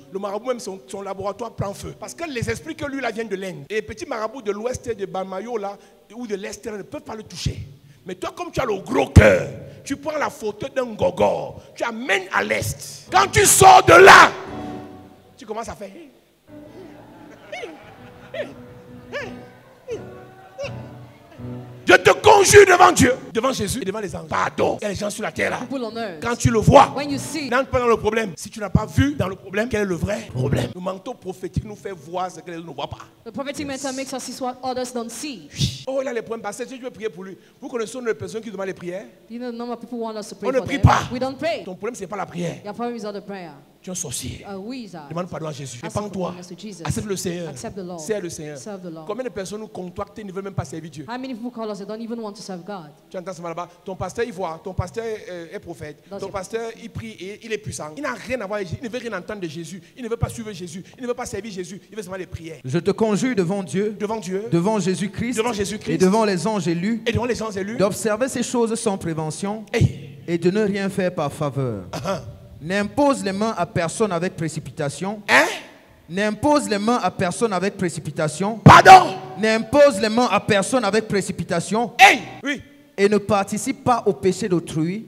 même son laboratoire prend feu. Parce que les esprits que lui là viennent de l'Inde. Et les petits marabouts de l'ouest de Bamayo là, ou de l'est ne peuvent pas le toucher. Mais toi, comme tu as le gros cœur, tu prends la photo d'un gogo, tu amènes à l'est. Quand tu sors de là, tu commences à faire. Je te conjure devant Dieu, devant Jésus et devant les anges. Pardon. Il y a les gens sur la terre là. People on earth. Quand tu le vois, When you see, n'entre pas dans le problème. Si tu n'as pas vu dans le problème, quel est le vrai problème? Le manteau prophétique nous fait voir ce que les autres ne voient pas. the prophetic mentor makes us see what others don't see. Oh, il a les problèmes passés. Si tu veux prier pour lui, vous connaissez une personne qui demande les prières. You know, the number of people want us to pray On ne for prie them. pas. We don't pray. Ton problème, ce n'est pas la prière. Your problem is not the prayer. Tu es un sorcier. a wizard. Demande pardon à Jésus. Ask Répands-toi. forgiveness to Jesus. Accepte le Seigneur. Accept the Lord. Sers le Seigneur. Serve the Lord. Combien de personnes nous contractent et ne veulent même pas servir Dieu? How many people call us they don't even want to serve God? Tu entends ça là-bas? Ton pasteur, il voit. Ton pasteur est prophète. Dans Ton ce- pasteur, il prie et il est puissant. Il n'a rien à voir avec Jésus. Il ne veut rien entendre de Jésus. Il ne veut pas suivre Jésus. Il ne veut pas servir Jésus. Il veut seulement les prières. Je te conjure devant Dieu, Devant Dieu devant Jésus-Christ Devant Jésus-Christ. et devant les anges élus, et devant les gens élus. d'observer ces choses sans prévention Hey. et de ne rien faire par faveur. N'impose les mains à personne avec précipitation. Hein? N'impose les mains à personne avec précipitation. Pardon? N'impose les mains à personne avec précipitation. Hey! Oui. Et ne participe pas au péché d'autrui.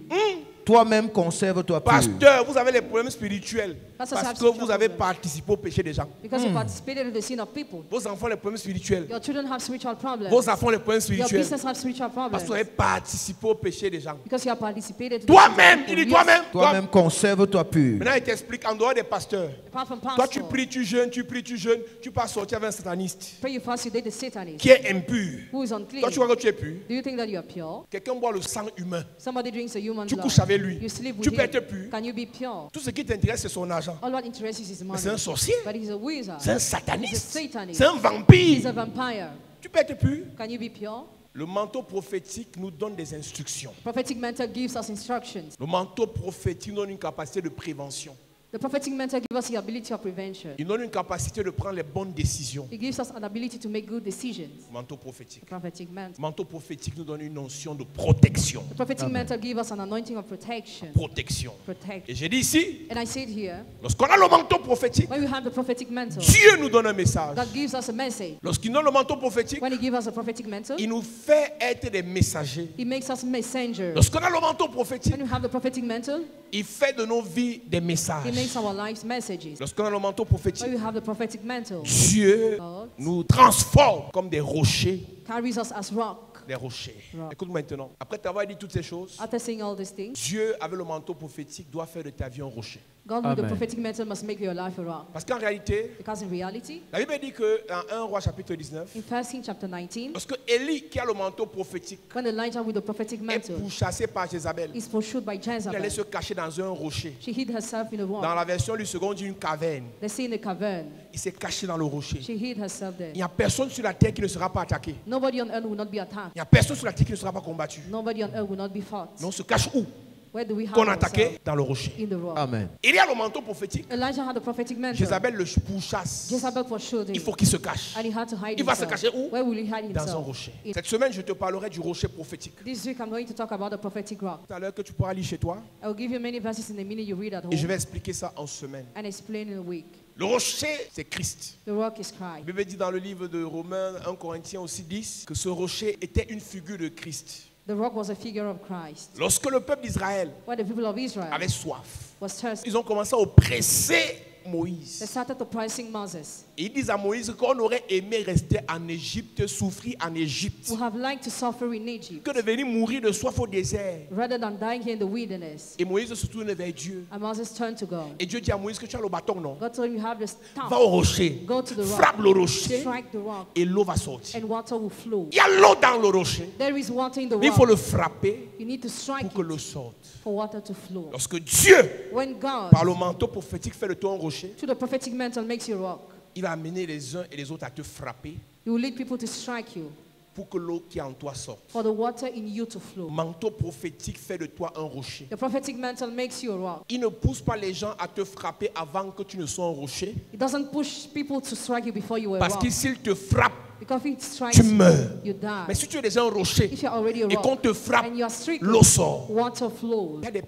Toi-même conserve-toi pur. Pasteur, vous avez les problèmes spirituels. Pastor, Parce have que vous spiritual avez problems. participé au péché des gens. Because you participated in the sin of people. Vos enfants ont les problèmes spirituels. Your children have spiritual problems. Vos enfants ont les problèmes Your spirituels. business have spiritual Parce problems. que vous avez participé au péché des gens. Because you have participated. in the Toi-même, sin of il people. dit Yes. toi-même. Toi-même conserve-toi pur. Maintenant, il t'explique en dehors des pasteurs. Apart from Toi, pastor, tu pries, tu jeûnes, tu pries, tu jeûnes. Tu pars sortir avec un sataniste pray you fast, you date the Satanist. qui est impur. Who is unclean? Toi, tu vois que tu es pur. Do you think that you are pure? Quelqu'un boit le sang humain. Somebody drinks a human Tu blood. couches avec lui. You sleep Tu with peux him. être pur. Can you be pure? Tout ce qui t'intéresse, c'est son argent. All what interests is his Mais money. c'est un sorcier. But he's a wizard. C'est un He's a sataniste. Satanist. C'est un He's vampire. a vampire. Tu peux être pur. Can you be pure? Le manteau prophétique nous donne des instructions. Prophetic mentor gives us instructions. Le manteau prophétique nous donne une capacité de prévention. The prophetic mentor gives us the ability of prevention. Il donne une capacité de prendre les bonnes décisions. It gives us an ability to make good decisions. Manteau prophétique. The prophetic mentor. Manteau prophétique nous donne une notion de protection. The prophetic mentor gives us an anointing of protection. Protection. Protect. Et j'ai dit ici, And I said here, lorsqu'on a le manteau prophétique, when we have the prophetic mentor, Dieu nous donne un message. God gives us a message. Lorsqu'il donne le manteau prophétique, When He gives us a prophetic mentor, il nous fait être des messagers. He makes us messengers. Lorsqu'on a le manteau prophétique, When we have the prophetic mentor, il fait de nos vies des He messages. makes our lives messages. Lorsqu'on a le manteau When prophétique, we have the prophetic mentor, Dieu God nous transforme comme des rochers. carries us as rock. Des rochers. Rock. Écoute maintenant. Après t'avoir dit toutes ces choses, After saying all these things, Dieu, avec le manteau prophétique, doit faire de ta vie un rocher. God with the Amen. prophetic mentor must make your life a rock. Parce qu'en réalité, Because in reality, la Bible dit que dans 1 Roi chapitre 19, in 1 Kings chapter 19, lorsque Élie, qui a le manteau prophétique, when Elijah with the prophetic est mantle pourchassé par Jézabel, is pursued by il allait Jezebel, se cacher dans un rocher. she hid herself in a Dans rock. la version du second, on dit une caverne. They say in a cavern. Il s'est caché dans le rocher. She hid herself there. Il n'y a personne sur la terre qui ne sera pas attaqué. Nobody on earth will not be attacked. Il n'y a personne sur la terre qui ne sera pas combattu. Nobody on earth will not be fought. Mais on se cache où? Where do we hide Qu'on a ourselves? attaqué? Dans le rocher. In the rock. Amen. Il y a le manteau prophétique. Elijah had a prophetic mantle. Jézabel le pourchasse. Jezebel pursued Il him. faut qu'il se cache. And he had to hide Il va se himself. cacher où? Where will he hide Dans un himself? rocher. In- Cette semaine, je te parlerai du rocher prophétique. This week I'm going to talk about the prophetic rock. Tout à l'heure que tu pourras lire chez toi. I will give you many verses in a minute you read at home Et je vais expliquer ça en semaine. and explain in a week. Le rocher, c'est Christ. The rock is La Christ. Bible dit dans le livre de Romains 1 Corinthiens aussi 10 que ce rocher était une figure de Christ. The rock was a figure of Christ. Lorsque le peuple d'Israël When the people of Israel avait soif, was thirsty, ils ont commencé à oppresser Moïse. they started oppressing Moses. Et ils disent à Moïse qu'on aurait aimé rester en Égypte, souffrir en Égypte, Who have liked to suffer in Egypt que de venir mourir de soif au désert. rather than dying here in the wilderness. Et Moïse se tourne vers Dieu. And Moses turned to God. Et Dieu dit à Moïse que tu as le bâton, non? God told him you have the Va staff. au rocher, Go to the rock. frappe le rocher Strike the rock et l'eau va sortir. and water will flow. Il y a l'eau dans le rocher, There is water in the mais il faut rock. le frapper You need to strike pour que l'eau it sorte. for water to flow. Lorsque Dieu, When God, par le manteau prophétique, fait de toi un rocher, through the prophetic mantle, makes you rock, il va amener les uns et les autres à te frapper He will lead people to strike you pour que l'eau qui est en toi sorte. for the water in you to flow. Le manteau prophétique fait de toi un rocher. The prophetic mantle makes you a rock. Il ne pousse pas les gens à te frapper avant que tu ne sois un rocher. It doesn't push people to strike you before you are a Parce rock. que s'il te frappe, Because if it strikes tu you, meurs. you die. Mais si tu es déjà un rocher If you're already a et qu'on rock te frappe, and you are stricken, l'eau sort. water flows. Il y a des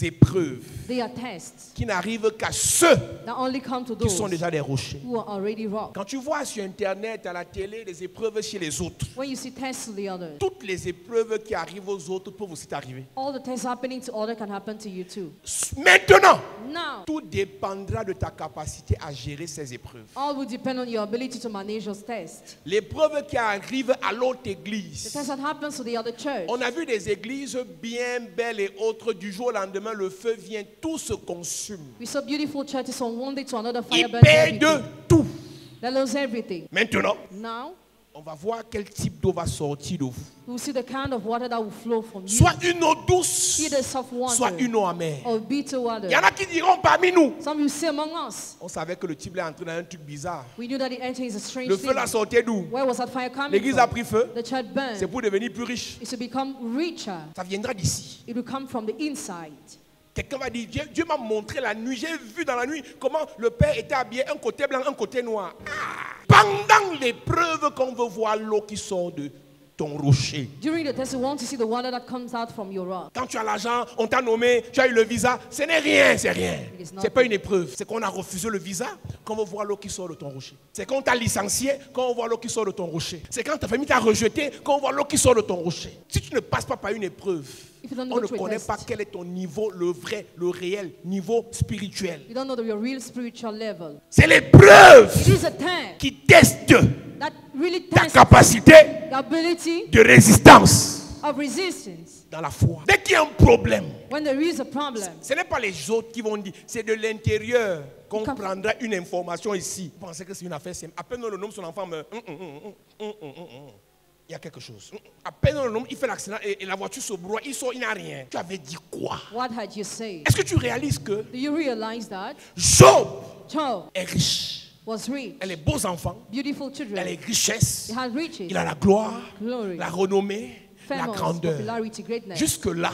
épreuves They are tests qui n'arrivent qu'à ceux that only come to qui those sont déjà des rochers. who are already rock. Quand tu vois sur Internet, à la télé, les épreuves chez les autres, When you see tests to the others, toutes les épreuves qui arrivent aux autres peuvent aussi t'arriver. all the tests happening to others can happen to you too. Maintenant, Now, tout dépendra de ta capacité à gérer ces épreuves. all will depend on your ability to manage those tests. L'épreuve qui arrive à l'autre The église. test that happens to the other church. On a vu des églises bien belles et autres, du jour au lendemain, le feu vient, tout se consume. We saw beautiful churches from one day to another fire Ils burns paient de everything. tout. They lose everything. Maintenant, Now, On va voir quel type d'eau va sortir de vous. You will see the kind of water that will flow from you. Soit une eau douce, Either soft soit water une eau amère. or bitter water. Il y en a qui diront parmi nous. Some will say among us, On savait que le type est entré dans un truc bizarre. we knew that the entering is a strange Le feu thing. l'a sorti d'où? Where was that fire coming L'église a from? pris feu. The church C'est burned. pour devenir plus riche. It's to become richer. Ça viendra d'ici. It will come from the inside. Quelqu'un va dire, Dieu m'a montré la nuit, j'ai vu dans la nuit comment le Père était habillé, un côté blanc, un côté noir. Pendant l'épreuve qu'on veut voir l'eau qui sort de ton rocher. During the test, you want to see the water that comes out from your rock. Quand tu as l'argent, on t'a nommé, tu as eu le visa, ce n'est rien, c'est rien. It is C'est nothing. pas une épreuve. C'est qu'on a refusé le visa, qu'on veut voir l'eau qui sort de ton rocher. C'est quand on t'a licencié, qu'on voit l'eau qui sort de ton rocher. C'est quand ta famille t'a rejeté, qu'on voit l'eau qui sort de ton rocher. Si tu ne passes pas par une épreuve, If you don't on go ne through a connaît test, pas quel est ton niveau, le vrai, le réel niveau spirituel. you don't know your real spiritual level. C'est l'épreuve It is a test qui teste that really ta tests capacité the ability de résistance of resistance. dans la foi. Dès qu'il y a un problème, When there is a problem, ce n'est pas les autres qui vont dire, c'est de l'intérieur qu'on Comme- prendra une information ici. Vous pensez que c'est une affaire simple. À peine on le nomme, son enfant meurt. Il y a quelque chose. À peine on le nomme, il fait l'accident et la voiture se broie, il sort, il n'a rien. Tu avais dit quoi? what had you said? Est-ce que tu réalises que Do you realize that Job Job est riche? was rich, Elle a les beaux enfants, beautiful elle a children, les richesses, he had riches, il a la gloire, glory, la renommée, la famous, grandeur. popularity, greatness. Jusque-là,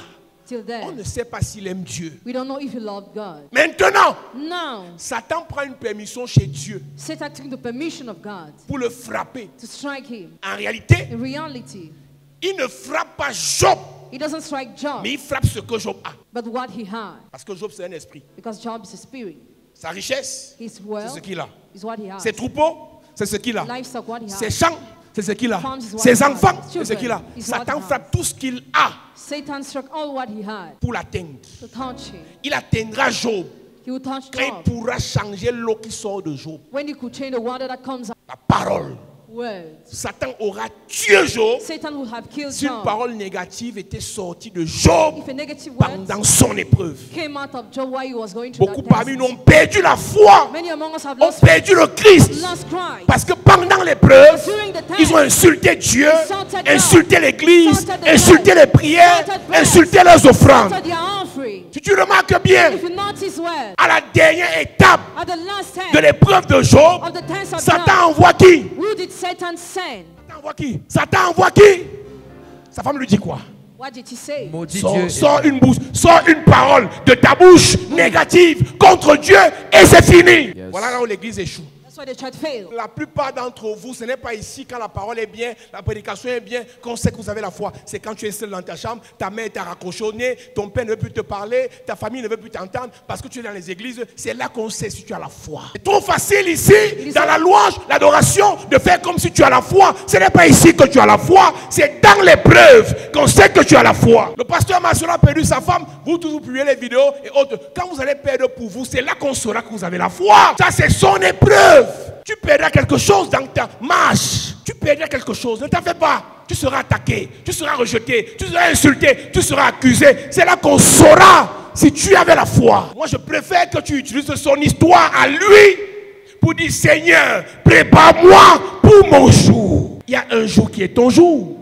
Till on then, ne sait pas s'il aime Dieu. we don't know if he loved God. Maintenant, Now, Satan prend une permission chez Dieu Satan took the permission of God pour le frapper. to strike him. En réalité, In reality, il ne frappe pas Job, he doesn't strike Job, mais il frappe ce que Job a. but what he had. Parce que Job, c'est un esprit. Because Job is a spirit. Sa richesse, His c'est wealth ce qu'il a. is what he has. Ses troupeaux, c'est ce qu'il a. Livestock, what he Ses has. champs, c'est ce qu'il a. Farms is what Ses he has. enfants, c'est Children ce qu'il a. is what Satan he has. frappe tout ce qu'il a Satan struck all what he had pour l'atteindre. to touch him. Il atteindra Job He would touch quand il Job pourra changer l'eau qui sort de Job. when he could change the water that comes out. La parole. Words. Satan aura tué Job Satan would have killed si une Job parole négative était sortie de Job if a negative word pendant son épreuve. came out of Job while he was going through Beaucoup that parmi test. nous ont perdu la foi, Many among us have ont lost perdu le Christ. Christ. Parce que pendant l'épreuve, During the test, ils ont insulté Dieu, insulted God, insulté l'église, insulted the insulté church, les prières, insulted prayers, insulté leurs offrandes. after their offering. Si tu remarques bien, If you notice well, à la dernière étape at the last de test l'épreuve de Job, of the test of Satan Job, envoie qui? who did Satan send? Satan envoie qui? Satan envoie qui? Sa femme lui dit quoi? What did he say? Maudit Sors, Dieu. sors une bouche, sors une parole de ta bouche négative contre Dieu et c'est fini. Yes. Voilà là où l'église échoue. That's why the church failed. La plupart d'entre vous, ce n'est pas ici quand la parole est bien, la prédication est bien, qu'on sait que vous avez la foi. C'est quand tu es seul dans ta chambre, ta mère t'a raccroché au nez, ton père ne veut plus te parler, ta famille ne veut plus t'entendre parce que tu es dans les églises. C'est là qu'on sait si tu as la foi. C'est trop facile ici, dans la louange, l'adoration, de faire comme si tu as la foi. Ce n'est pas ici que tu as la foi, c'est dans l'épreuve qu'on sait que tu as la foi. Le pasteur Marcel a perdu sa femme, vous tous vous publiez les vidéos et autres. Quand vous allez perdre pour vous, c'est là qu'on saura que vous avez la foi. Ça, c'est son épreuve. Tu perdras quelque chose dans ta marche. Tu perdras quelque chose. Ne t'en fais pas. Tu seras attaqué. Tu seras rejeté. Tu seras insulté. Tu seras accusé. C'est là qu'on saura si tu avais la foi. Moi, je préfère que tu utilises son histoire à lui pour dire, Seigneur, prépare-moi pour mon jour. Il y a un jour qui est ton jour.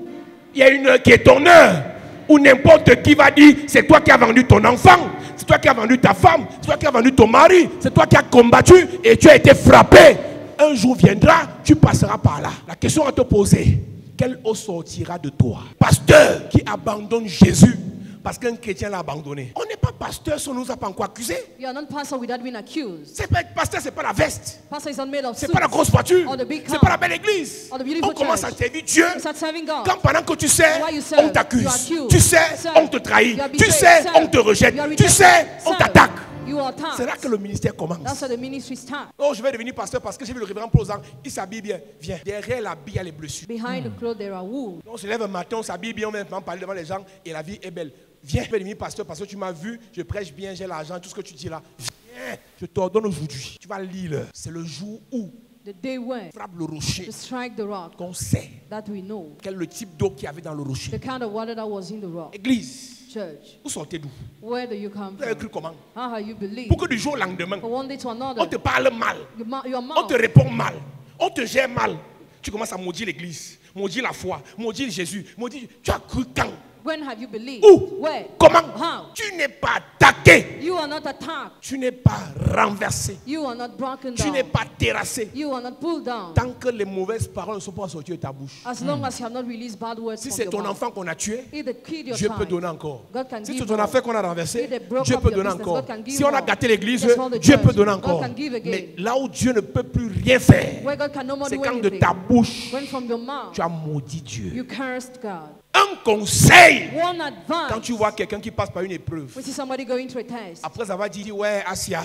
Il y a une heure qui est ton heure. Où n'importe qui va dire, c'est toi qui as vendu ton enfant. C'est toi qui as vendu ta femme. C'est toi qui as vendu ton mari. C'est toi qui as combattu et tu as été frappé. Un jour viendra, tu passeras par là. La question à te poser, quelle eau sortira de toi? Pasteur qui abandonne Jésus parce qu'un chrétien l'a abandonné. On n'est pas pasteur si on ne nous a pas encore accusé. You are not pastor without being accused. C'est pas être pasteur, c'est pas la veste. Pastor is not made of C'est suits pas la grosse voiture. or the big C'est car. pas la belle église. Or the beautiful On commence à church. servir Dieu. You start serving God. Quand pendant que tu sais, While you serve, on t'accuse. you are accused. Tu sais, Serve. on te trahit. You are Tu betrayed. sais, Serve. on te rejette. You are Tu rejected. sais, on Serve. t'attaque. You are attacked. C'est là que le ministère commence. That's how the ministry starts. Oh, je vais devenir pasteur parce que j'ai vu le révérend Paul Zang. Il s'habille bien. Viens. Derrière l'habit, il y a les blessures. Behind the cloth there are wounds. On se lève un matin, on s'habille bien, on vient parler devant les gens et la vie est belle. Viens, je vais devenir pasteur parce que tu m'as vu, je prêche bien, j'ai l'argent, tout ce que tu dis là. Viens, je t'ordonne aujourd'hui. Tu vas lire. C'est le jour où The day when frappe le rocher to strike the rock qu'on sait that we know. quel est le type d'eau qu'il y avait dans le rocher. The kind of water that was in the rock. Église, Church. vous sortez d'où? Where do you come Vous avez cru from? comment? How have you believed? Pour que du jour au lendemain, From one day to on another, te parle mal, your on mouth, te répond mal, on te gère mal. Tu commences à maudire l'église, maudire la foi, maudire Jésus, maudire. Tu as cru quand? When have you believed? Où? Where? Comment? How? Tu n'es pas attaqué. You are not attacked. Tu n'es pas renversé. You are not broken Tu down. n'es pas terrassé. You are not pulled down. Tant que les mauvaises paroles ne sont pas sorties de ta bouche. As long as you have not released bad words Si from c'est your ton mouth. enfant qu'on a tué, If they killed your Dieu peut child, donner encore. God can Si give c'est ton more. affaire qu'on a renversé, If they broke Dieu up peut your donner business, encore. God can give Si on a more. gâté l'église, That's all the Dieu church. peut donner God encore. can give again. Mais là où Dieu ne peut plus rien faire, Where God can no more c'est do quand de anything. ta bouche, When from your mouth, tu as maudit Dieu. you cursed God. Un conseil, One quand advice. tu vois quelqu'un qui passe par une épreuve, We see somebody going through a test. après avoir dit, ouais, Asia,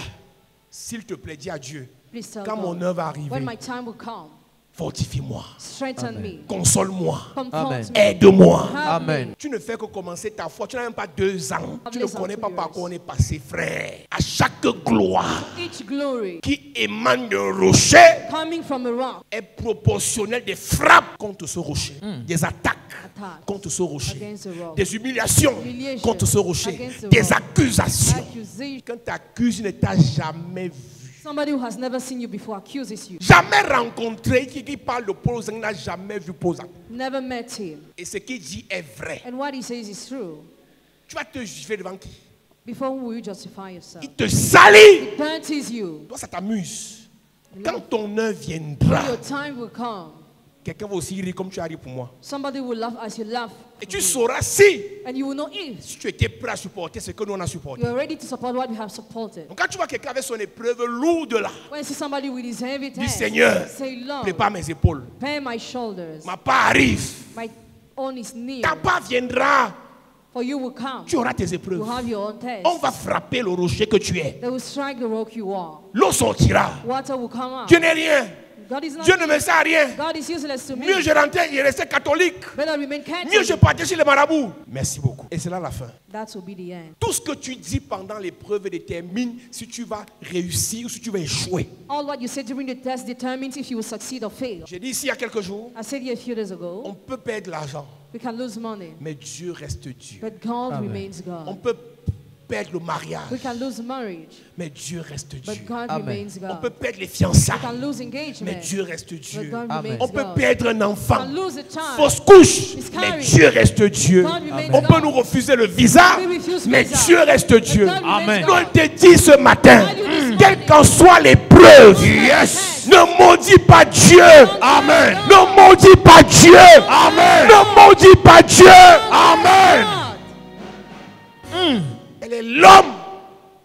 s'il te plaît, dis à Dieu, Please tell quand mon God, heure va when arriver, my time will come, fortifie-moi, strengthen me, console-moi, comfort Amen. me, aide-moi. help Amen. me. Tu ne fais que commencer ta foi. Tu n'as même pas 2 ans. Tu ne Listen connais to pas par yours. quoi on est passé, frère. À chaque gloire Each glory qui émane d'un rocher coming from a rock est proportionnelle des frappes contre ce rocher, des attaques Attack contre ce rocher, against the rock, des humiliations Humiliation contre ce rocher, against the des rock. accusations. accusation. Quand tu accuses, il ne t'a jamais vu. Somebody who has never seen you before accuses you. Jamais rencontré qui parle de Paul Zeng n'a jamais vu Paul Zeng. Never met him. Et ce qu'il dit est vrai. And what he says is true. Tu vas te juger devant qui? Before whom will you justify yourself? Il te salit. It burns you. Toi, ça t'amuse. Quand ton heure viendra, Your time will come. quelqu'un va aussi rire comme tu as ri pour moi. Somebody will laugh as you laugh. Et tu sauras si And you will know if tu étais prêt à supporter ce que nous on a supporté. you are ready to support what we have supported. Donc quand tu vois quelqu'un avec son épreuve lourde là, When you see somebody with his heavy dis test, Seigneur, say, Lord, prépare mes épaules. prepare my shoulders. Ma part arrive. My own is near. Ta part viendra. For you will come. Tu auras tes You épreuves. have your own test. On va frapper le rocher que tu es. They will strike the rock you are. L'eau sortira. Water will come out. Dieu n'est rien. God is not. Dieu ne me sert à rien. God is useless to me. Mieux je rentrais, il restait catholique. Better remain Mieux je Catholic. partais chez les marabouts. Merci beaucoup. Et c'est là la fin. That will be the end. Tout ce que tu dis pendant l'épreuve détermine si tu vas réussir ou si tu vas échouer. All what you say during the test determines if you will succeed or fail. J'ai dit ici il y a quelques jours, I said here a few days on ago, peut perdre l'argent, we can lose money, mais Dieu reste Dieu. but God Amen. remains On God. peut perdre le mariage, We can lose marriage, mais Dieu reste Dieu. but God Amen. remains On God. peut perdre les We fiançailles, can lose mais engagement, Dieu reste but Dieu. God Amen. remains On peut God. perdre un We enfant, can lose a child, fausse couche, Miscarriage. mais Dieu reste Dieu. God remains On peut God. nous refuser le visa, We refuse mais visa. Dieu reste Dieu. God remains Amen. God. On te dit ce matin, God, you this quelle morning, qu'en soit l'épreuve, Yes. ne maudis pas Dieu. Amen. Ne maudis pas Dieu. Amen. Ne maudis pas Dieu. Amen. God. Elle est l'homme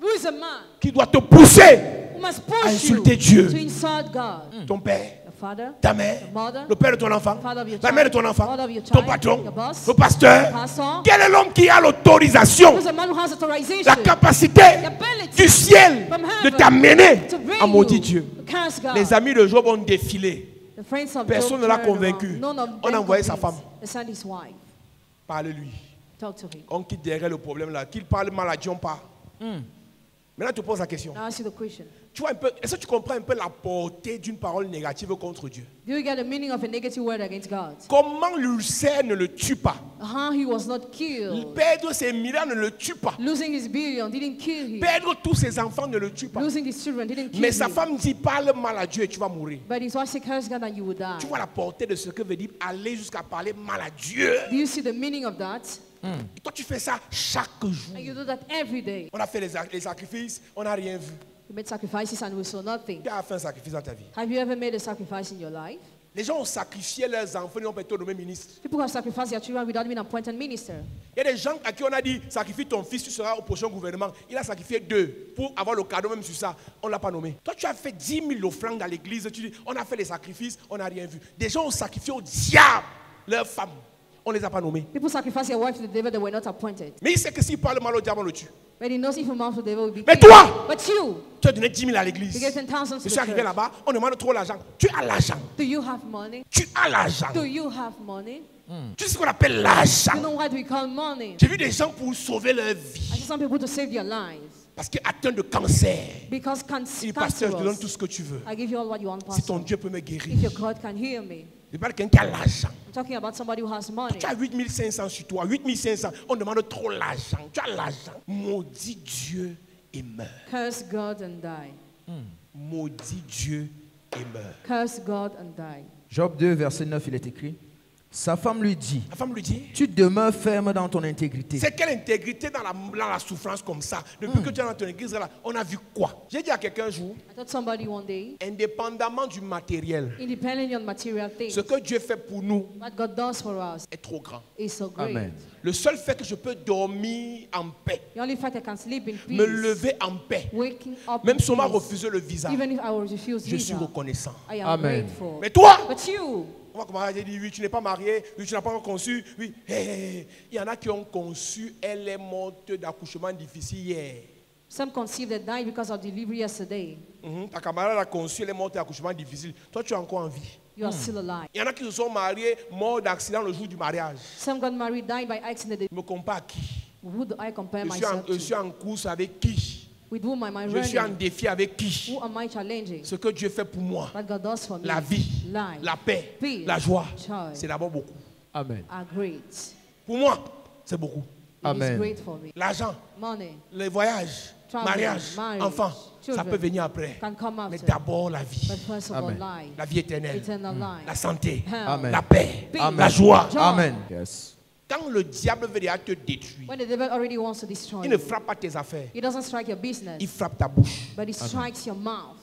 Who is a man qui doit te pousser. who must À push you insulter Dieu. to insult God? Ton père, The father, ta mère, the mother, le père de ton enfant, father of your la child, mère de ton enfant, mother of your ton child, patron, your boss, le pasteur. pastor. Quel est l'homme qui a l'autorisation, Who's a man who has authorization, la capacité the ability du ciel from de heaven t'amener to bring à maudire you Dieu? to curse God? Les amis de Job ont défilé. The friends of Personne Job ne l'a turned convaincu. around. None of On a them envoyé sa convinced. femme. They sent his wife. Parle-lui. Talk to him. On quitte derrière le problème là. Qu'il parle mal à Dieu, on part. Maintenant, tu poses la question. Now ask you the question. Tu vois un peu, est-ce que tu comprends un peu la portée d'une parole négative contre Dieu? Do you get the meaning of a negative word against God? Comment l'ulcère ne le tue pas? How he was not killed. Perdre ses milliards ne le tue pas. Losing his billion didn't kill him. Perdre tous ses enfants ne le tue pas. Losing his children didn't kill Mais sa him. femme dit parle mal à Dieu et tu vas mourir. But his wife said, curse God and you will die. Tu vois la portée de ce que veut dire aller jusqu'à parler mal à Dieu. Do you see the meaning of that? Et toi tu fais ça chaque jour. And you do that every day. On a fait les sacrifices, on n'a rien vu. You made sacrifices and we saw nothing. Qui a fait un sacrifice dans ta vie? Have you ever made a sacrifice in your life? Les gens ont sacrifié leurs enfants, ils ont été nommés ministres. People have sacrificed their children without being appointed minister. Il y a des gens à qui on a dit sacrifie ton fils, tu seras au prochain gouvernement. Il a sacrifié 2 pour avoir le cadeau même sur ça. On ne l'a pas nommé. Toi, tu as fait 10 000 offrandes dans l'église. Tu dis on a fait les sacrifices, on n'a rien vu. Des gens ont sacrifié au diable leurs femmes. On ne les a pas nommés. People sacrifice their wife to the devil, they were not appointed. Mais il sait que s'il parle mal au diable, on le tue. But he knows if he mouths to the devil, will be Mais killed. toi, But you, tu as donné 10 000 à you l'église. gave 10,000 to Je the suis arrivé church. là-bas, on demande trop l'argent. Tu as l'argent. Do you have money? Tu as l'argent. Do you have money? Tu sais ce qu'on appelle You l'argent. know what we call money? J'ai vu des gens pour sauver leur I vie. see some people to save their lives. Parce qu'ils atteints de cancer. Because Il dit, pasteur, je te donne tout cancerous. ce que tu veux. I give you all what you want, Si ton pastor. Dieu peut me If guérir. your God can hear me. Je parle de quelqu'un qui a l'argent. I'm talking about somebody who has money. Tu as 8 500 sur toi, 8 500. On demande trop l'argent. Tu as l'argent. Maudis Dieu et meurs. Curse God and die. Maudis Dieu et meurs. Curse God and die. Job 2, verset 9, il est écrit. Sa femme lui dit, La femme lui dit, tu demeures ferme dans ton intégrité. c'est quelle intégrité dans la souffrance comme ça? Depuis que tu es dans ton église, là, on a vu quoi? J'ai dit à quelqu'un un jour, I told somebody one day, indépendamment du matériel, independently on material things, ce que Dieu fait pour nous what God does for us est trop grand. is so great. Amen. Le seul fait que je peux dormir en paix, The only fact I can sleep in me peace, lever en paix, waking up même in si on m'a peace, refusé le visa, even if I will refuse je suis visa, reconnaissant. I am Amen. grateful. Mais toi, But you, on va commencer à dire, oui, tu n'es pas marié, oui, tu n'as pas encore conçu, oui. Hey, il y en a qui ont conçu, elle est morte d'accouchement difficile hier. some conceived and died because of delivery yesterday. Ta camarade a conçu, elle est morte d'accouchement difficile. Toi, tu es encore en vie. You are still alive. Il y en a qui se sont mariés, morts d'accident le jour du mariage. Some got married, died by accident. Je me compare à qui? Who do I compare Je myself suis to? en course avec qui? With whom am I Je suis en running? défi avec qui? Who am I challenging? Ce que Dieu fait pour moi, What God does for me, la vie, life, la paix, peace, la joie, joy, c'est d'abord beaucoup. Amen. are great. Pour moi, c'est beaucoup. It Amen. is great for me. L'argent, Money les voyages, Travel, mariage, marriage, enfants, ça children peut venir après. can come Mais after. d'abord la vie, But first of all, Amen. life, la vie éternelle, eternal life, la santé, health, Amen. la paix, peace, la joie. joy. Amen. Yes. Quand le diable veut déjà te détruire, When the devil already wants to destroy il ne you, frappe pas tes affaires, he doesn't strike your business, il frappe ta bouche. but he strikes your mouth.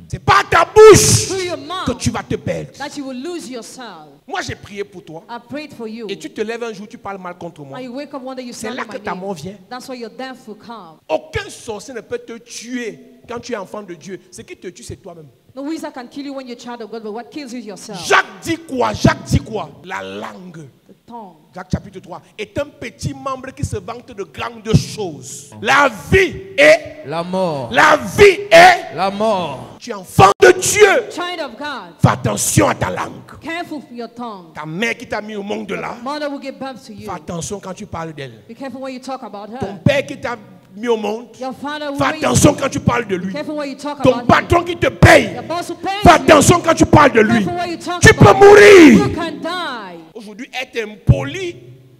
C'est pas ta bouche Through your que mouth, tu vas te perdre. that you will lose yourself. Moi, j'ai prié pour toi. I prayed for you. Et tu te lèves un jour, tu parles mal contre moi. And you wake up one day, you C'est slander là que my ta mort name. vient. That's why your death will come. Aucun sorcier ne peut te tuer quand tu es enfant de Dieu. Ce qui te tue, c'est toi-même. No wizard can kill you when you're a child of God, but what kills you is yourself. Jacques dit quoi? Jacques dit quoi? La langue. The tongue. Jacques chapitre 3 est un petit membre qui se vante de grandes choses. La vie est, La mort. la vie est, La mort. tu es enfant de Dieu. Child of God, Fais attention à ta langue. careful with your tongue. Ta mère qui t'a mis au monde là, Mother will give birth to you. fais attention quand tu parles d'elle. Be careful when you talk about Ton her. père qui t'a mis au monde, Your father will fais raise you. attention quand tu parles de lui. Be careful when you talk Ton about him. patron qui te paye, Your boss will pay fais you. attention quand tu parles de lui. Careful when you talk Tu peux about him. mourir. You can die. Aujourd'hui, être impoli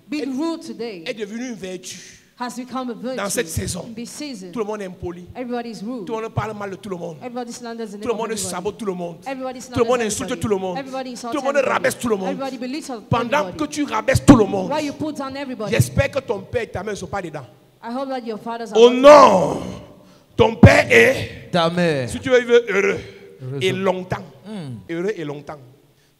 Being rude today est devenu une vertu. has become a virtue. Dans cette saison, In this season, tout le monde est impoli. everybody is rude. Tout le monde parle mal de tout le monde. Everybody slanders the name Tout le of monde everybody. sabote tout le monde. Everybody Tout le monde slanders insulte everybody. tout le monde. Everybody insults Tout le monde everybody. rabaisse tout le monde. Everybody belittles Pendant everybody. que tu rabaisses tout le monde, Why you put down everybody? j'espère que ton père et ta mère ne sont pas dedans. I hope that your fathers are Oh not- non! Ton père est, Ta mère. si tu veux vivre heureux et longtemps. Heureux et longtemps.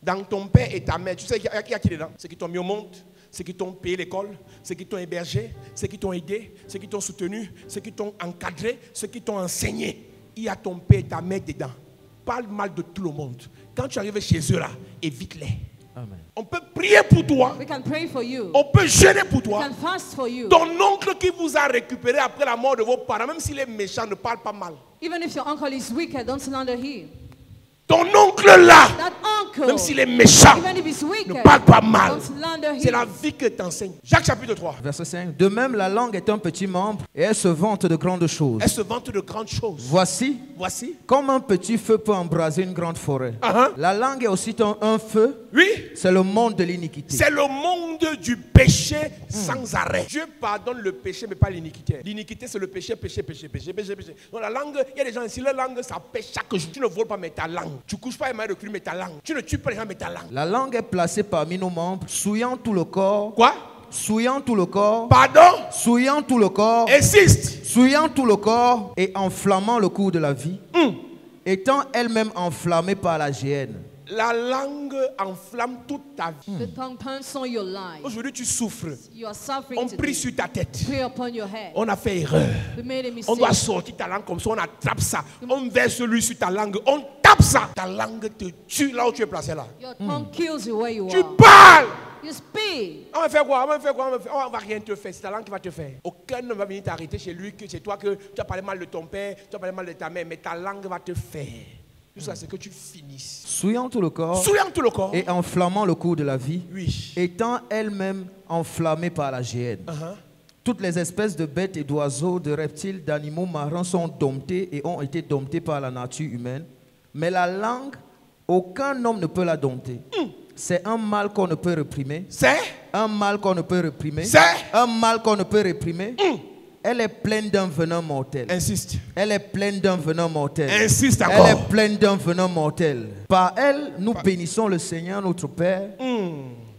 Dans ton père et ta mère, tu sais qu'il y a qui dedans? Ceux qui t'ont mis au monde, ceux qui t'ont payé l'école, ceux qui t'ont hébergé, ceux qui t'ont aidé, ceux qui t'ont soutenu, ceux qui t'ont encadré, ceux qui t'ont enseigné. Il y a ton père et ta mère dedans. Parle mal de tout le monde. Quand tu arrives chez eux là, évite-les. Amen. On peut prier pour toi. We can pray for you. On peut jeûner pour We toi. can fast for you. Ton oncle qui vous a récupéré après la mort de vos parents, même s'il est méchant, ne parle pas mal. Even if your uncle is wicked, don't slander him. Ton oncle là, That uncle, même s'il est méchant, even if he's wicked, ne parle pas mal. don't slander C'est him. la vie que t'enseigne. Jacques chapitre 3. Verset 5. De même, la langue est un petit membre et elle se vante de grandes choses. Elle se vante de grandes choses. Voici. Comme un petit feu peut embraser une grande forêt. Uh-huh. La langue est aussi un feu. Oui, C'est le monde de l'iniquité. c'est le monde du péché sans arrêt. Dieu pardonne le péché, mais pas l'iniquité. L'iniquité, c'est le péché. Donc la langue, il y a des gens ici, leur langue, ça pêche chaque jour. Tu ne voles pas, mais ta langue. Tu ne couches pas les mains de cul, mais ta langue. Tu ne tues pas les gens, mais ta langue. La langue est placée parmi nos membres, souillant tout le corps. Quoi? Souillant tout le corps. Pardon? Souillant tout le corps. Insiste. Souillant tout le corps et enflammant le cours de la vie. Étant elle-même enflammée par la géhenne. La langue enflamme toute ta vie. The tongue turns on your life. Aujourd'hui, tu souffres. You are suffering On today. prie sur ta tête. Pray upon your head. On a fait erreur. We made a On mistake. doit sortir ta langue comme ça, on attrape ça. On verse lui sur ta langue, on tape ça. Ta langue te tue là où tu es placé là. Your tongue kills you where you Tu are. parles. You speak. On va faire quoi? On va rien te faire. C'est ta langue qui va te faire. Aucun ne va venir t'arrêter chez lui que c'est toi que tu as parlé mal de ton père, tu as parlé mal de ta mère, mais ta langue va te faire. Jusqu'à ce que tu finisses. Souillant tout le corps Souillant tout le corps. et enflammant le cours de la vie. Oui. Étant elle-même enflammée par la géhenne. Uh-huh. Toutes les espèces de bêtes et d'oiseaux, de reptiles, d'animaux marins sont domptés et ont été domptés par la nature humaine. Mais la langue, aucun homme ne peut la dompter. C'est un mal qu'on ne peut réprimer. C'est Un mal qu'on ne peut réprimer. C'est Un mal qu'on ne peut réprimer. Elle est pleine d'un venin mortel. Insiste. Elle est pleine d'un venin mortel. Insiste Elle est encore. pleine d'un venin mortel. Par elle, nous bénissons le Seigneur notre Père.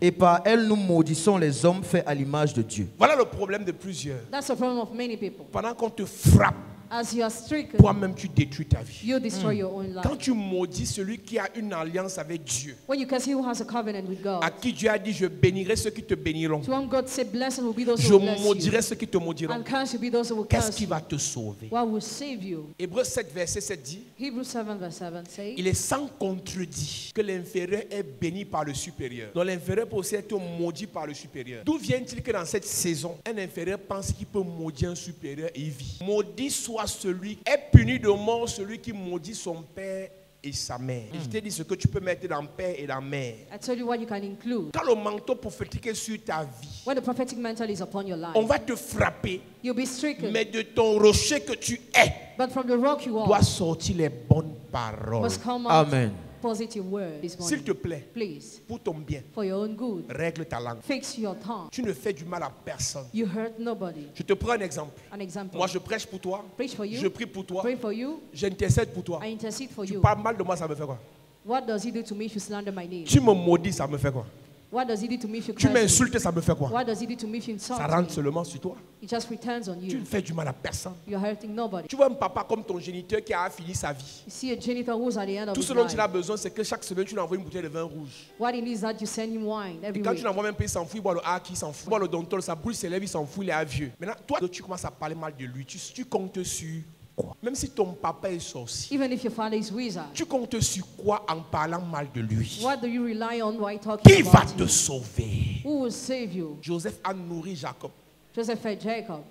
Et par elle, nous maudissons les hommes faits à l'image de Dieu. Voilà le problème de plusieurs. That's the problem of many people. Pendant qu'on te frappe, As you are stricken, toi-même tu détruis ta vie. you destroy your own Quand life. tu maudis celui qui a une alliance avec Dieu, When you curse, he who has a covenant with God. à qui Dieu a dit je bénirai ceux qui te béniront, To whom God said, blessed will be those je who bless maudirai you, ceux qui te maudiront. and cursed will be those who will Qu'est-ce curse qui you. va te sauver? What will save you? Hébreux 7 verset 7 dit, Hebrews 7 verse 7 says, il est sans contredit que l'inférieur est béni par le supérieur. Donc l'inférieur peut aussi être maudit par le supérieur. D'où vient-il que dans cette saison, un inférieur pense qu'il peut maudire un supérieur et il vit? Maudit soit celui, est puni de mort celui qui maudit son père et sa mère. Et je t'ai dit ce que tu peux mettre dans père et dans mère. I told you what you can include. Quand le manteau prophétique est sur ta vie, When the prophetic mantle is upon your life, on va te frapper, you'll be stricken. mais de ton rocher que tu es, But from the rock you doit are, sortir les bonnes paroles. must come out Amen. positive word this S'il morning. te plaît, Please, pour ton bien, for your own good, règle ta langue. fix your tongue. Tu ne fais du mal à personne. You hurt nobody. Je te prends un exemple. An example. Moi, je prêche pour toi. Preach for you. Je prie pour toi. Pray for you. J'intercède pour toi. I intercede for Tu you. parles mal de moi, ça me fait quoi? What does he do to me if you slander my name? Tu me maudis, ça me fait quoi? What does he do to me if you Tu curse me? m'insultes, ça me fait quoi? What does he do to me if you insult Ça me? rentre seulement sur toi. He just returns on Tu you. ne fais du mal à personne. You're hurting nobody. Tu vois un papa comme ton géniteur qui a fini sa vie. You see a janitor who's at the end of Tout his ce dont il a life. besoin, c'est que chaque semaine, tu lui envoies une bouteille de vin rouge. What he needs is that you send him wine Et every quand week. tu n'envoies même pas, il s'en fout, il boit le hack, il s'en fout. Il boit le dontol, sa bouche s'élève, il s'en fout, il est vieux. Maintenant, toi, tu commences à parler mal de lui. Tu comptes sur quoi? Même si ton papa est sorcier, Even if your father is wizard, tu comptes sur quoi en parlant mal de lui? what do you rely on while talking Qui va about te him? sauver? Who will save you? Joseph a nourri Jacob. Joseph fed Jacob.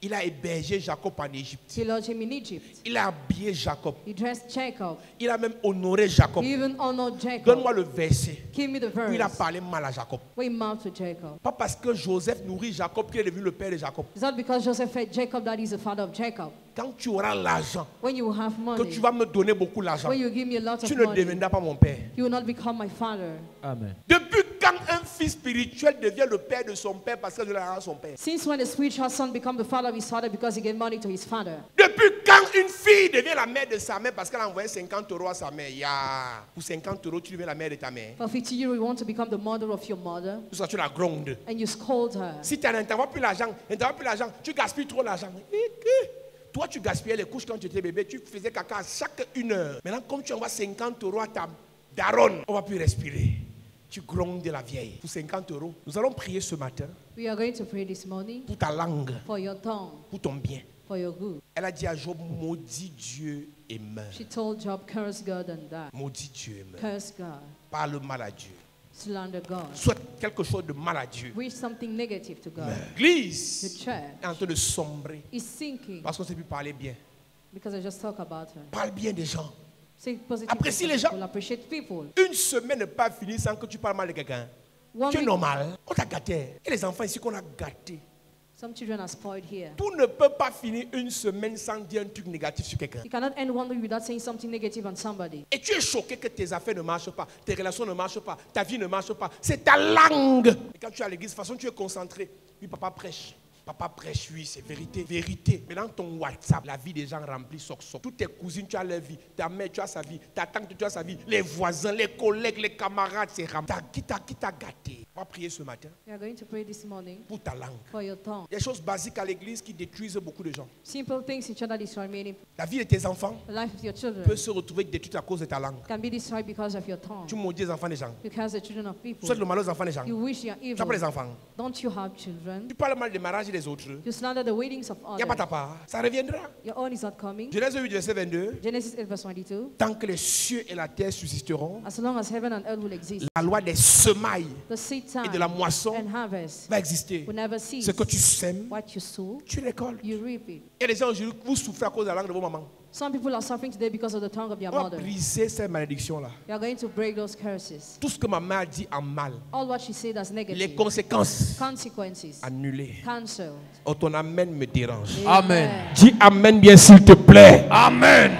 Il a hébergé Jacob en Égypte. He lodged him in Egypt. Il a habillé Jacob. He dressed Jacob. Il a même honoré Jacob. He even honored Jacob. Donne-moi le verset Give me the où il a verse. parlé mal à Jacob. We mouth to Jacob. Pas parce que Joseph nourrit Jacob qu'il est devenu le père de Jacob. It's not because Joseph fed Jacob that he's the father of Jacob. Quand tu auras l'argent, When you have que money, tu vas me donner beaucoup d'argent, when you give me a lot tu of ne money, deviendras pas mon père. you will not become my father. Amen. Depuis quand un fils spirituel devient le père de son père parce que je l'ai rendu son père? Since when a spiritual son become the father of his father because he gave money to his father? Depuis quand une fille devient la mère de sa mère parce qu'elle a envoyé 50 € à sa mère? Pour 50 €, tu deviens la mère de ta mère. For 50 euros, you want to become the mother of your mother, Tout ça, tu la grondes. and you scold her. Si tu n'envoies plus l'argent, tu gaspilles trop l'argent. Toi, tu gaspillais les couches quand tu étais bébé, tu faisais caca à chaque 1 heure. Maintenant, comme tu envoies 50 € à ta daronne, on ne va plus respirer. Tu grondes de la vieille. Pour 50 €, nous allons prier ce matin We are going to pray this morning pour ta langue, for your tongue, pour ton bien. for your good. Elle a dit à Job, maudit Dieu et meurs. She told Job, curse God and die. Maudit Dieu et meurs. Curse God. Parle mal à Dieu. Slander God. Souhaite quelque chose de mal à Dieu. Wish something negative to God. The L'église church est en train de sombrer is sinking parce qu'on ne sait plus parler bien. because I just talk about her. Parle bien des gens. Say positive Apprécie things les to gens. people, appreciate people. Une semaine n'est pas finie sans que tu parles mal de quelqu'un. One Tu es week, normal. On t'a gâté. Et les enfants ici qu'on a gâtés. some children are spoiled here. Tout ne peut pas finir une semaine sans dire un truc négatif sur quelqu'un. You cannot end one week without saying something negative on somebody. Et tu es choqué que tes affaires ne marchent pas, tes relations ne marchent pas, ta vie ne marche pas. C'est ta langue. Et quand tu es à l'église, de toute façon, tu es concentré. Oui, papa prêche. Papa prêche, oui, c'est vérité. Vérité. Mais dans ton WhatsApp, la vie des gens remplie soc-soc. Toutes tes cousines, tu as leur vie. Ta mère, tu as sa vie. Ta tante, tu as sa vie. Les voisins, les collègues, les camarades, c'est rempli. Qui t'a gâté? On va prier ce matin We are going to pray this morning pour ta langue. for your tongue. Il y a des choses basiques à l'église qui détruisent beaucoup de gens. Simple things in church that destroy many. La vie de tes enfants The life of your children peut se retrouver détruite à cause de ta langue. can be destroyed because of your tongue. Tu maudis les enfants des gens. Because the children of Tu people. souhaites le malheur aux enfants des gens. You wish you are Tu n'as pas les evil. enfants. Don't you have children? Tu parles mal des mariages des autres. You slander the weddings of Il n'y a pas ta others. part. Ça reviendra. Your own is not coming. Genèse 8, verset 22. Genesis 8 verse 22. Tant que les cieux et la terre subsisteront, As long as heaven and earth will exist, la loi des semailles the seed et de la time moisson and harvest va exister. will never cease. Ce que tu sèmes, What you sow, tu récoltes. you reap it. Il y a des gens aujourd'hui, vous souffrez à cause de la langue de vos mamans. Some people are suffering today because of the tongue of their On va mother. briser ces malédictions-là. We are going to break those curses. Tout ce que ma mère a dit en mal, All what she said as les negative. conséquences Consequences. annulées. Cancelled. Oh, ton amen me dérange. Amen. Dis amen bien s'il te plaît. Amen.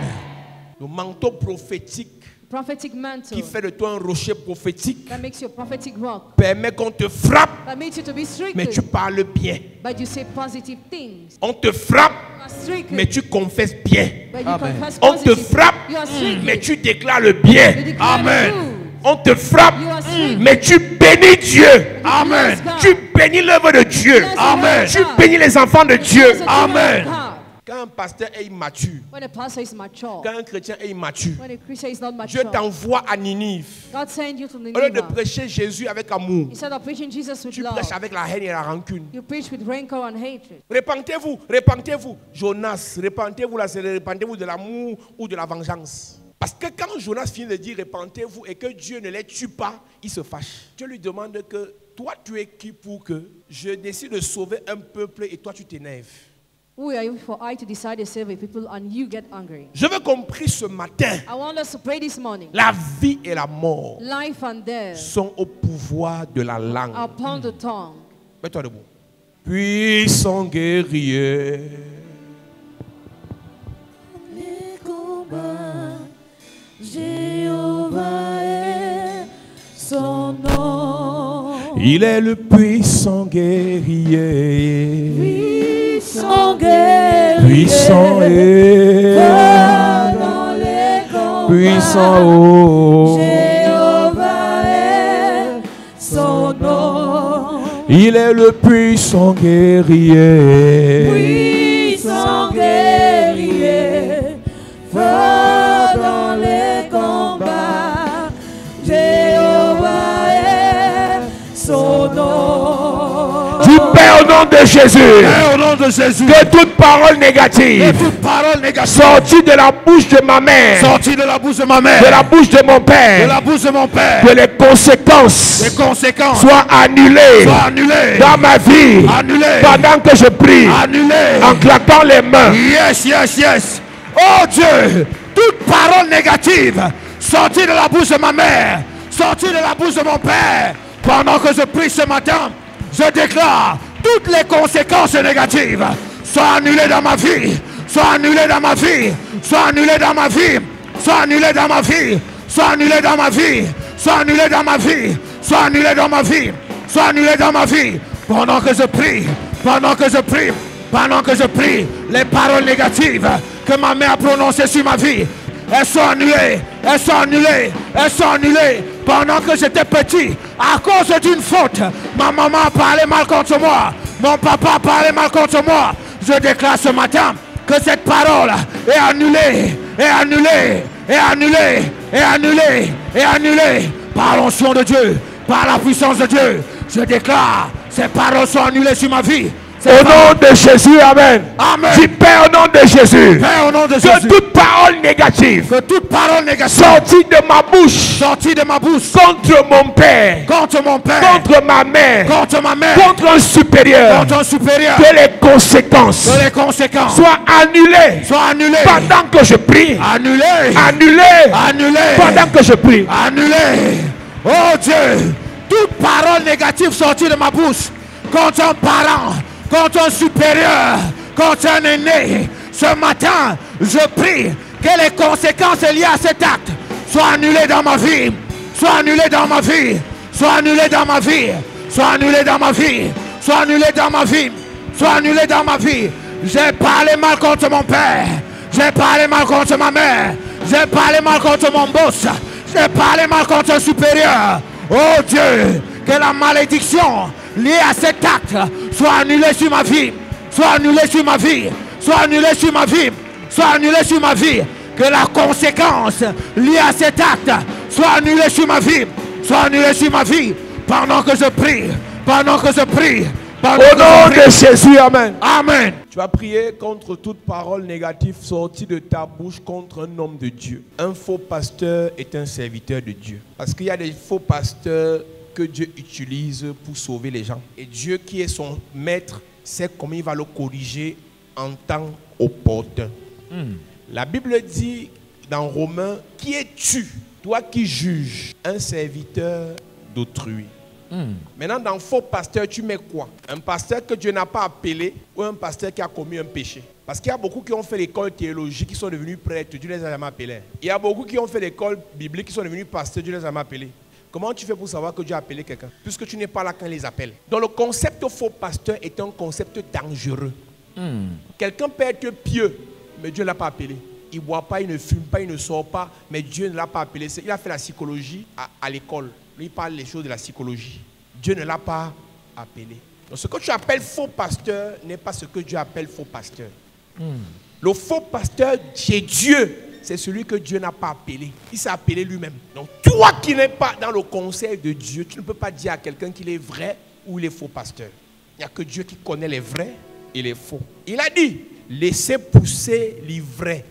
Le manteau prophétique prophetic qui mantle fait de toi un rocher prophétique, that makes you a prophetic rock, permet qu'on te frappe, that makes you to be mais tu stricken, parles bien. but you say positive things. On te frappe, You are stricken, mais tu confesses bien. but you Amen. confess On te positive. frappe, You are stricken, mais tu déclares le bien. you declare the Amen. truth. On te frappe, You are stricken, mais tu bénis Dieu. Amen. Tu bénis l'œuvre de Dieu. Bless the Amen. word of Tu God. bénis les enfants de Dieu. Bless the children of Amen. God. Quand un pasteur est immature, When a pastor is mature, quand un chrétien est immature, when a Christian is not Dieu mature, t'envoie à Ninive. God send you to Au lieu de Nineveh. prêcher Jésus avec amour, Instead of preaching Jesus with tu love, prêches avec la haine et la rancune. you preach with rancor and hatred. Repentez-vous, repentez-vous. Jonas, repentez-vous là, c'est repentez-vous de l'amour ou de la vengeance. Parce que quand Jonas finit de dire repentez-vous et que Dieu ne les tue pas, il se fâche. Dieu lui demande que toi tu es qui pour que je décide de sauver un peuple et toi tu t'énerves. Who are you for I to decide to save a people and you get angry? Je veux qu'on prie ce matin. I want us to pray this morning. La vie et la mort Life and death sont au pouvoir de la langue. are upon the tongue. Mets-toi debout. Puissant guerrier. Les combats, Jéhovah est son nom. Il est le puissant guerrier. Puissant guerrier, Puissant et dans les combats, puissant oh. Jéhovah est son nom. Il est le puissant guerrier. Puissant guerrier, fort dans les combats, Jéhovah est son nom. Du Père au nom de Jésus. Au nom de Jésus, Que toute parole négative toute parole négative sortie de la bouche de ma mère, sortie de la bouche de ma mère, de la bouche de mon de père, la bouche de mon père, que les conséquences les conséquences soient annulées soient annulées, dans ma vie annulées, pendant que je prie annulées. en claquant les mains. Yes, yes, yes. Oh Dieu, toute parole négative sortie de la bouche de ma mère, sortie de la bouche de mon père, pendant que je prie ce matin, je déclare toutes les conséquences négatives soient annulées dans ma vie, soient annulées dans ma vie, soient annulées dans ma vie, soient annulées dans ma vie, soient annulées dans ma vie, soient annulées dans ma vie, soient annulées dans ma vie, soient annulées dans ma vie, pendant que je prie, pendant que je prie. Pendant que je prie, les paroles négatives que ma mère a prononcées sur ma vie, elles sont annulées, elles sont annulées, elles sont annulées. Pendant que j'étais petit, à cause d'une faute, ma maman a parlé mal contre moi, mon papa a parlé mal contre moi. Je déclare ce matin que cette parole est annulée, est annulée, est annulée, est annulée, est annulée par l'onction de Dieu, par la puissance de Dieu. Je déclare, ces paroles sont annulées sur ma vie. Au nom de Jésus, amen. Amen. Dis Père au nom de Jésus. Père, au nom de Que Jésus, toute parole négative que toute parole négative sortie de ma bouche sortie de ma bouche contre mon père, contre mon père, contre ma mère, contre ma mère, contre un supérieur, contre un supérieur, que les conséquences que les conséquences soient annulées soient annulées, pendant que je prie. annulées, Annulées annulées, pendant que je prie. annulées. Oh Dieu, toute parole négative sortie de ma bouche contre un parent, contre un supérieur, contre un aîné, ce matin, je prie que les conséquences liées à cet acte soient annulées dans ma vie, soient annulées dans ma vie, soient annulées dans ma vie, soient annulées dans ma vie, soient annulées dans ma vie, soient annulées dans ma vie. J'ai parlé mal contre mon père, j'ai parlé mal contre ma mère, j'ai parlé mal contre mon boss, j'ai parlé mal contre un supérieur. Oh Dieu, que la malédiction liée à cet acte soit annulée sur ma vie, soit annulée sur ma vie, soit annulée sur ma vie, soit annulée sur ma vie. Que la conséquence liée à cet acte soit annulée sur ma vie, soit annulée sur ma vie. Pendant que je prie, pendant que je prie, pendant Au que nom je prie. de Jésus, amen. Amen. Tu vas prier contre toute parole négative sortie de ta bouche contre un homme de Dieu. Un faux pasteur est un serviteur de Dieu. Parce qu'il y a des faux pasteurs que Dieu utilise pour sauver les gens. Et Dieu qui est son maître sait comment il va le corriger en temps opportun. La Bible dit dans Romains, qui es-tu, toi qui juges un serviteur d'autrui? Maintenant, dans faux pasteur, tu mets quoi? Un pasteur que Dieu n'a pas appelé ou un pasteur qui a commis un péché? Parce qu'il y a beaucoup qui ont fait l'école théologique, qui sont devenus prêtres, Dieu les a jamais appelés. Il y a beaucoup qui ont fait l'école biblique, qui sont devenus pasteurs, Dieu les a jamais appelés. Comment tu fais pour savoir que Dieu a appelé quelqu'un? Puisque tu n'es pas là quand il les appelle. Donc le concept faux pasteur est un concept dangereux. Quelqu'un peut être pieux, mais Dieu ne l'a pas appelé. Il ne boit pas, il ne fume pas, il ne sort pas, mais Dieu ne l'a pas appelé. Il a fait la psychologie à l'école. Lui, il parle les choses de la psychologie. Dieu ne l'a pas appelé. Donc ce que tu appelles faux pasteur n'est pas ce que Dieu appelle faux pasteur. Le faux pasteur chez Dieu, c'est celui que Dieu n'a pas appelé. Il s'est appelé lui-même. Donc toi qui n'es pas dans le conseil de Dieu, tu ne peux pas dire à quelqu'un qu'il est vrai ou il est faux pasteur. Il n'y a que Dieu qui connaît les vrais et les faux. Il a dit, laissez pousser l'ivraie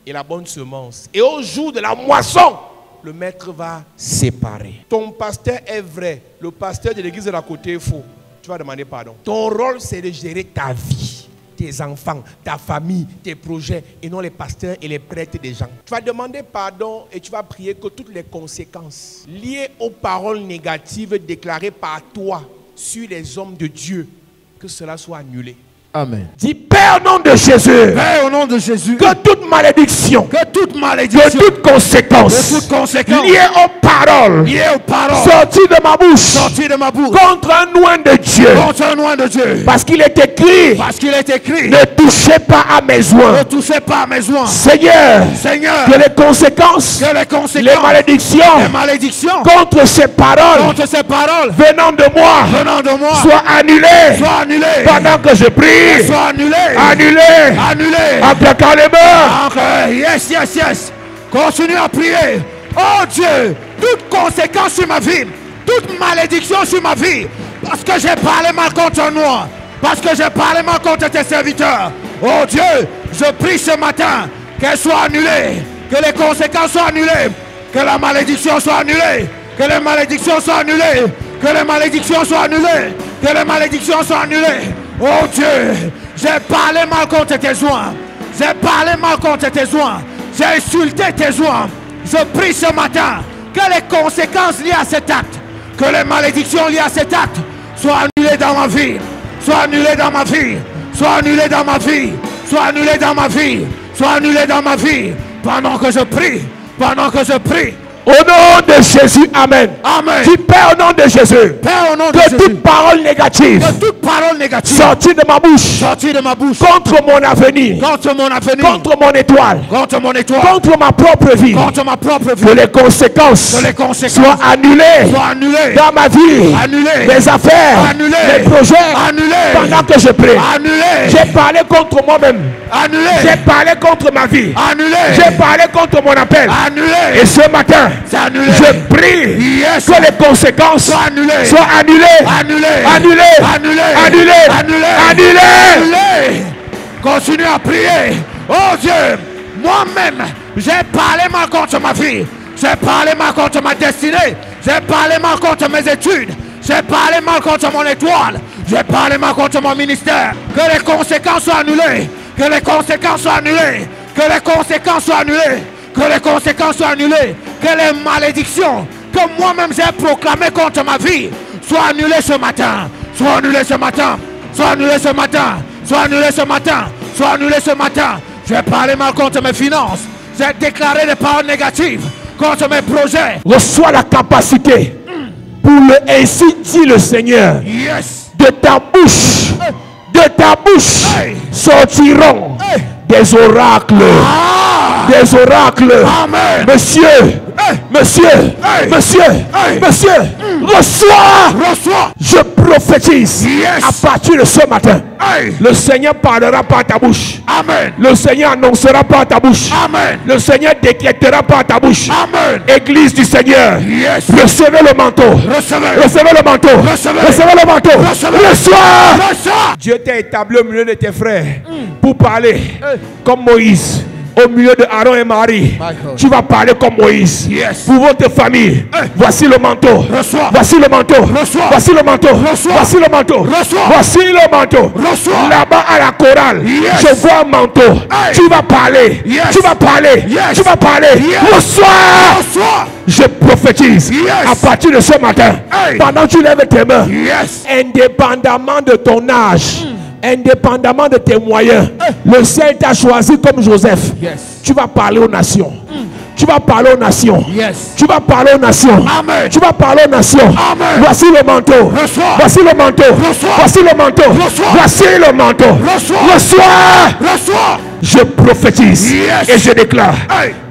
et la bonne semence. Et au jour de la moisson, le maître va séparer. Ton pasteur est vrai. Le pasteur de l'église de la côté est faux. Tu vas demander pardon. Ton rôle, c'est de gérer ta vie, tes enfants, ta famille, tes projets, et non les pasteurs et les prêtres des gens. Tu vas demander pardon et tu vas prier que toutes les conséquences liées aux paroles négatives déclarées par toi sur les hommes de Dieu, que cela soit annulé. Amen. Dis Père au nom de Jésus. Père, au nom de Jésus, Que toute malédiction, que toute malédiction, de toute conséquence, liée aux paroles, sorties de ma bouche, contre un oint de Dieu, parce qu'il est écrit, ne touchez pas à mes oints. Seigneur, que les conséquences, les malédictions contre ces paroles, venant de moi, soient annulées, pendant que je prie. Annulé. Yes. Continue à prier. Oh Dieu, toute conséquence sur ma vie, toute malédiction sur ma vie, parce que j'ai parlé mal contre moi, parce que j'ai parlé mal contre tes serviteurs. Oh Dieu, je prie ce matin qu'elle soit annulée, que les conséquences soient annulées, que la malédiction soit annulée, que les malédictions soient annulées, que les malédictions soient annulées, que les malédictions soient annulées. Oh Dieu, j'ai parlé mal contre tes oints. J'ai parlé mal contre tes oints. J'ai insulté tes oints. Je prie ce matin que les conséquences liées à cet acte, que les malédictions liées à cet acte soient annulées dans ma vie. Soient annulées dans ma vie. Soient annulées dans ma vie. Soient annulées dans ma vie. Soient annulées dans ma vie. Pendant que je prie. Pendant que je prie. Au nom de Jésus, amen. Amen. Dis Père au nom de Jésus. Père, au nom de que Jésus. toute parole négative, sortie de ma bouche, contre mon avenir, contre mon étoile, contre ma propre vie, que les conséquences, soient annulées, dans ma vie, mes affaires, mes projets, pendant que je prie. J'ai parlé contre moi-même, j'ai parlé contre ma vie, j'ai parlé contre mon appel, et ce matin je prie que les conséquences soient annulées. Continue à prier. Oh Dieu, moi-même, j'ai parlé mal contre ma vie. J'ai parlé mal contre ma destinée. J'ai parlé mal contre mes études. J'ai parlé mal contre mon étoile. J'ai parlé mal contre mon ministère. Que les conséquences soient annulées. Que les conséquences soient annulées. Que les conséquences soient annulées. Que les conséquences soient annulées. Que les malédictions que moi-même j'ai proclamées contre ma vie soient annulées ce matin. Soient annulées ce matin. Soient annulées ce matin. Soient annulées ce matin. Soient annulées ce matin. J'ai parlé mal contre mes finances. J'ai déclaré des paroles négatives contre mes projets. Reçois la capacité pour le ainsi dit le Seigneur. Yes. De ta bouche sortiront des oracles. Des oracles. Amen. Monsieur, reçois. Je prophétise. Yes. À partir de ce matin, le Seigneur parlera par ta bouche. Amen. Le Seigneur annoncera par ta bouche. Amen. Le Seigneur décrétera par ta bouche. Amen. Église du Seigneur, Yes. recevez le manteau. Recevez le manteau. Recevez le manteau. Reçois. Dieu t'a établi au milieu de tes frères pour parler comme Moïse. Au milieu de Aaron et Marie, tu vas parler comme Moïse. Yes. Pour votre famille, voici le manteau. Voici le manteau. Voici le manteau. Voici le manteau. Voici le manteau. Là-bas à la chorale, je vois un manteau. Tu vas parler. Tu vas parler. Tu vas parler. Reçois. Je prophétise à partir de ce matin, pendant que tu lèves tes mains, indépendamment de ton âge, indépendamment de tes moyens, le ciel t'a choisi comme Joseph. Tu vas parler aux nations. Tu vas parler aux nations. Tu vas parler aux nations. Amen. Tu vas parler aux nations. Amen. Voici le manteau. Reçois. Voici le manteau. Reçois. Voici le manteau. Reçois. Voici le manteau. Reçois. Reçois. Reçois. Je prophétise et je déclare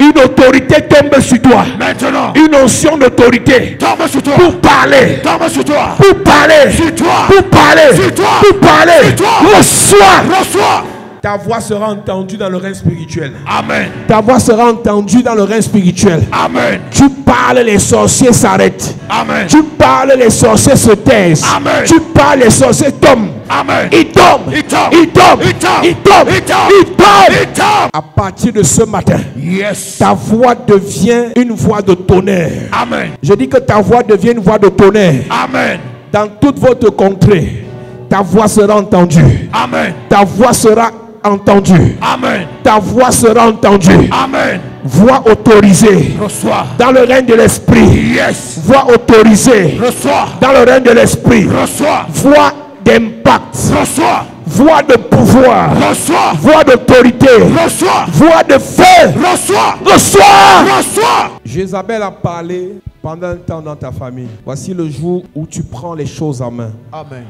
une autorité tombe sur toi. Maintenant. Une onction d'autorité Tombe sur toi. pour parler. Tombe sur toi. Pour parler. Sur toi. Pour parler. Sur toi. Pour parler. Sur toi. Reçois. Reçois. Ta voix sera entendue dans le règne spirituel. Amen. Ta voix sera entendue dans le règne spirituel. Amen. Tu parles, les sorciers s'arrêtent. Amen. Tu parles, les sorciers se taisent. Amen. Tu parles, les sorciers tombent. Amen. Ils tombent. Ils tombent. Ils tombent. Ils tombent. Ils tombent. Ils tombent. Ils tombent. Ils tombent. À partir de ce matin, Yes. ta voix devient une voix de tonnerre. Amen. Je dis que ta voix devient une voix de tonnerre. Amen. Dans toute votre contrée, ta voix sera entendue. Amen. Ta voix sera entendue. Amen. Ta voix sera entendue. Amen. Voix autorisée Reçois. dans le règne de l'esprit. Yes. Voix autorisée Reçois. dans le règne de l'esprit. Reçois. Voix d'impact. Reçois. Voix de pouvoir. Reçois. Voix d'autorité. Reçois. Voix de feu. Reçois. Reçois. Reçois. Jézabel a parlé pendant un temps dans ta famille. Voici le jour où tu prends les choses en main. Amen.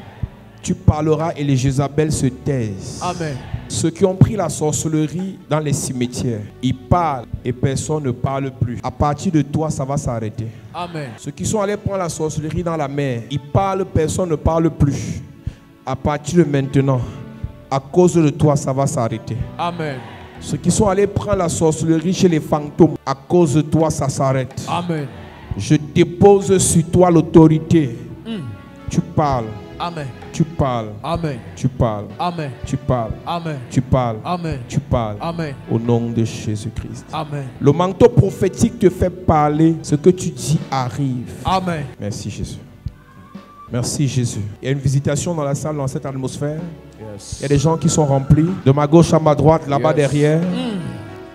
Tu parleras et les Jézabel se taisent. Amen. Ceux qui ont pris la sorcellerie dans les cimetières, ils parlent et personne ne parle plus. À partir de toi, ça va s'arrêter. Amen. Ceux qui sont allés prendre la sorcellerie dans la mer, ils parlent, personne ne parle plus. À partir de maintenant, à cause de toi, ça va s'arrêter. Amen. Ceux qui sont allés prendre la sorcellerie chez les fantômes, à cause de toi, ça s'arrête. Amen. Je dépose sur toi l'autorité. Tu parles. Amen. Tu parles. Amen. Tu parles. Amen. Tu parles. Amen. Tu parles. Amen. Tu parles. Amen. Au nom de Jésus-Christ. Amen. Le manteau prophétique te fait parler. Ce que tu dis arrive. Amen. Merci Jésus. Merci Jésus. Il y a une visitation dans la salle, dans cette atmosphère. Il y a des gens qui sont remplis. De ma gauche à ma droite, là-bas derrière.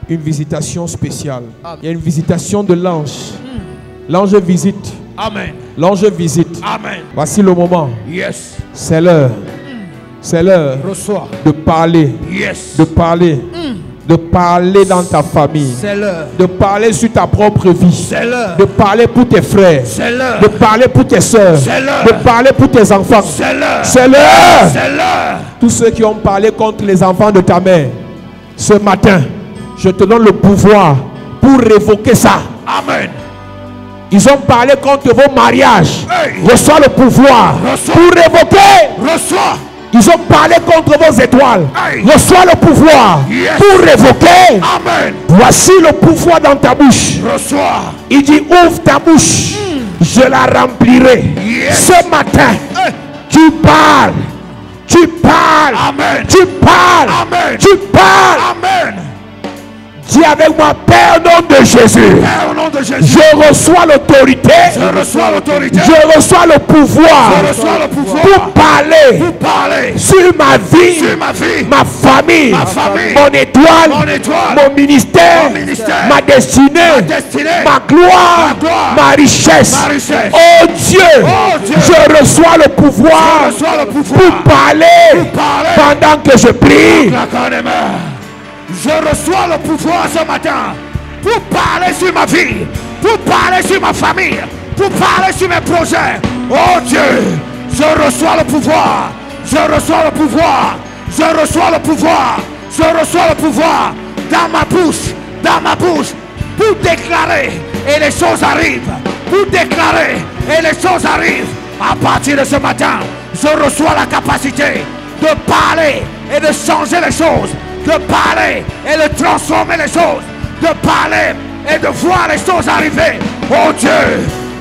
Une visitation spéciale. Il y a une visitation de l'ange. L'ange visite. Amen. L'ange visite. Amen. Voici le moment. Yes. C'est l'heure. C'est l'heure Reçois. de parler. Yes. De parler. De parler dans ta famille. C'est l'heure. De parler sur ta propre vie. C'est l'heure. De parler pour tes frères. C'est l'heure. De parler pour tes soeurs. C'est l'heure. De parler pour tes enfants. C'est l'heure. C'est l'heure. C'est l'heure. Tous ceux qui ont parlé contre les enfants de ta mère, ce matin, je te donne le pouvoir pour révoquer ça. Amen. Ils ont parlé contre vos mariages. Hey. Reçois le pouvoir Reçois. pour révoquer. Reçois. Ils ont parlé contre vos étoiles. Hey. Reçois le pouvoir Yes. pour révoquer. Amen. Voici le pouvoir dans ta bouche. Reçois. Il dit ouvre ta bouche. Je la remplirai. Yes. Ce matin, Hey. tu parles. Tu parles. Amen. Tu parles. Amen. Tu parles. Amen. Dis avec moi, Père, au nom de Jésus. Père, au nom de Jésus. Je reçois l'autorité. Je reçois l'autorité. Je reçois le pouvoir Je reçois le pouvoir pour parler pour parler sur ma vie, sur ma vie, ma famille, ma famille, mon étoile, mon étoile, mon ministère, mon ministère, ma destinée, ma destinée, ma gloire, ma gloire, ma richesse. ma richesse. Oh Dieu, Oh Dieu, je reçois le pouvoir je reçois le pouvoir pour parler parler pendant que je prie. la carne. Je reçois le pouvoir ce matin pour parler sur ma vie, pour parler sur ma famille, pour parler sur mes projets. Oh Dieu, je reçois le pouvoir, je reçois le pouvoir, je reçois le pouvoir, je reçois le pouvoir dans ma bouche, pour déclarer et les choses arrivent, pour déclarer et les choses arrivent. À partir de ce matin, je reçois la capacité de parler et de changer les choses, de parler et de transformer les choses, de parler et de voir les choses arriver. Oh Dieu,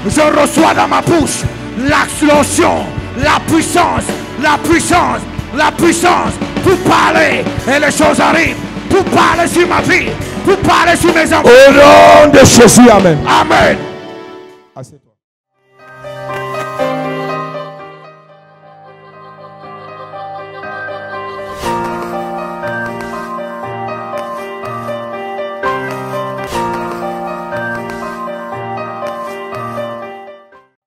je reçois dans ma bouche l'explosion, la puissance, la puissance, la puissance pour parler et les choses arrivent, pour parler sur ma vie, pour parler sur mes enfants. Au nom de Jésus, amen. Amen.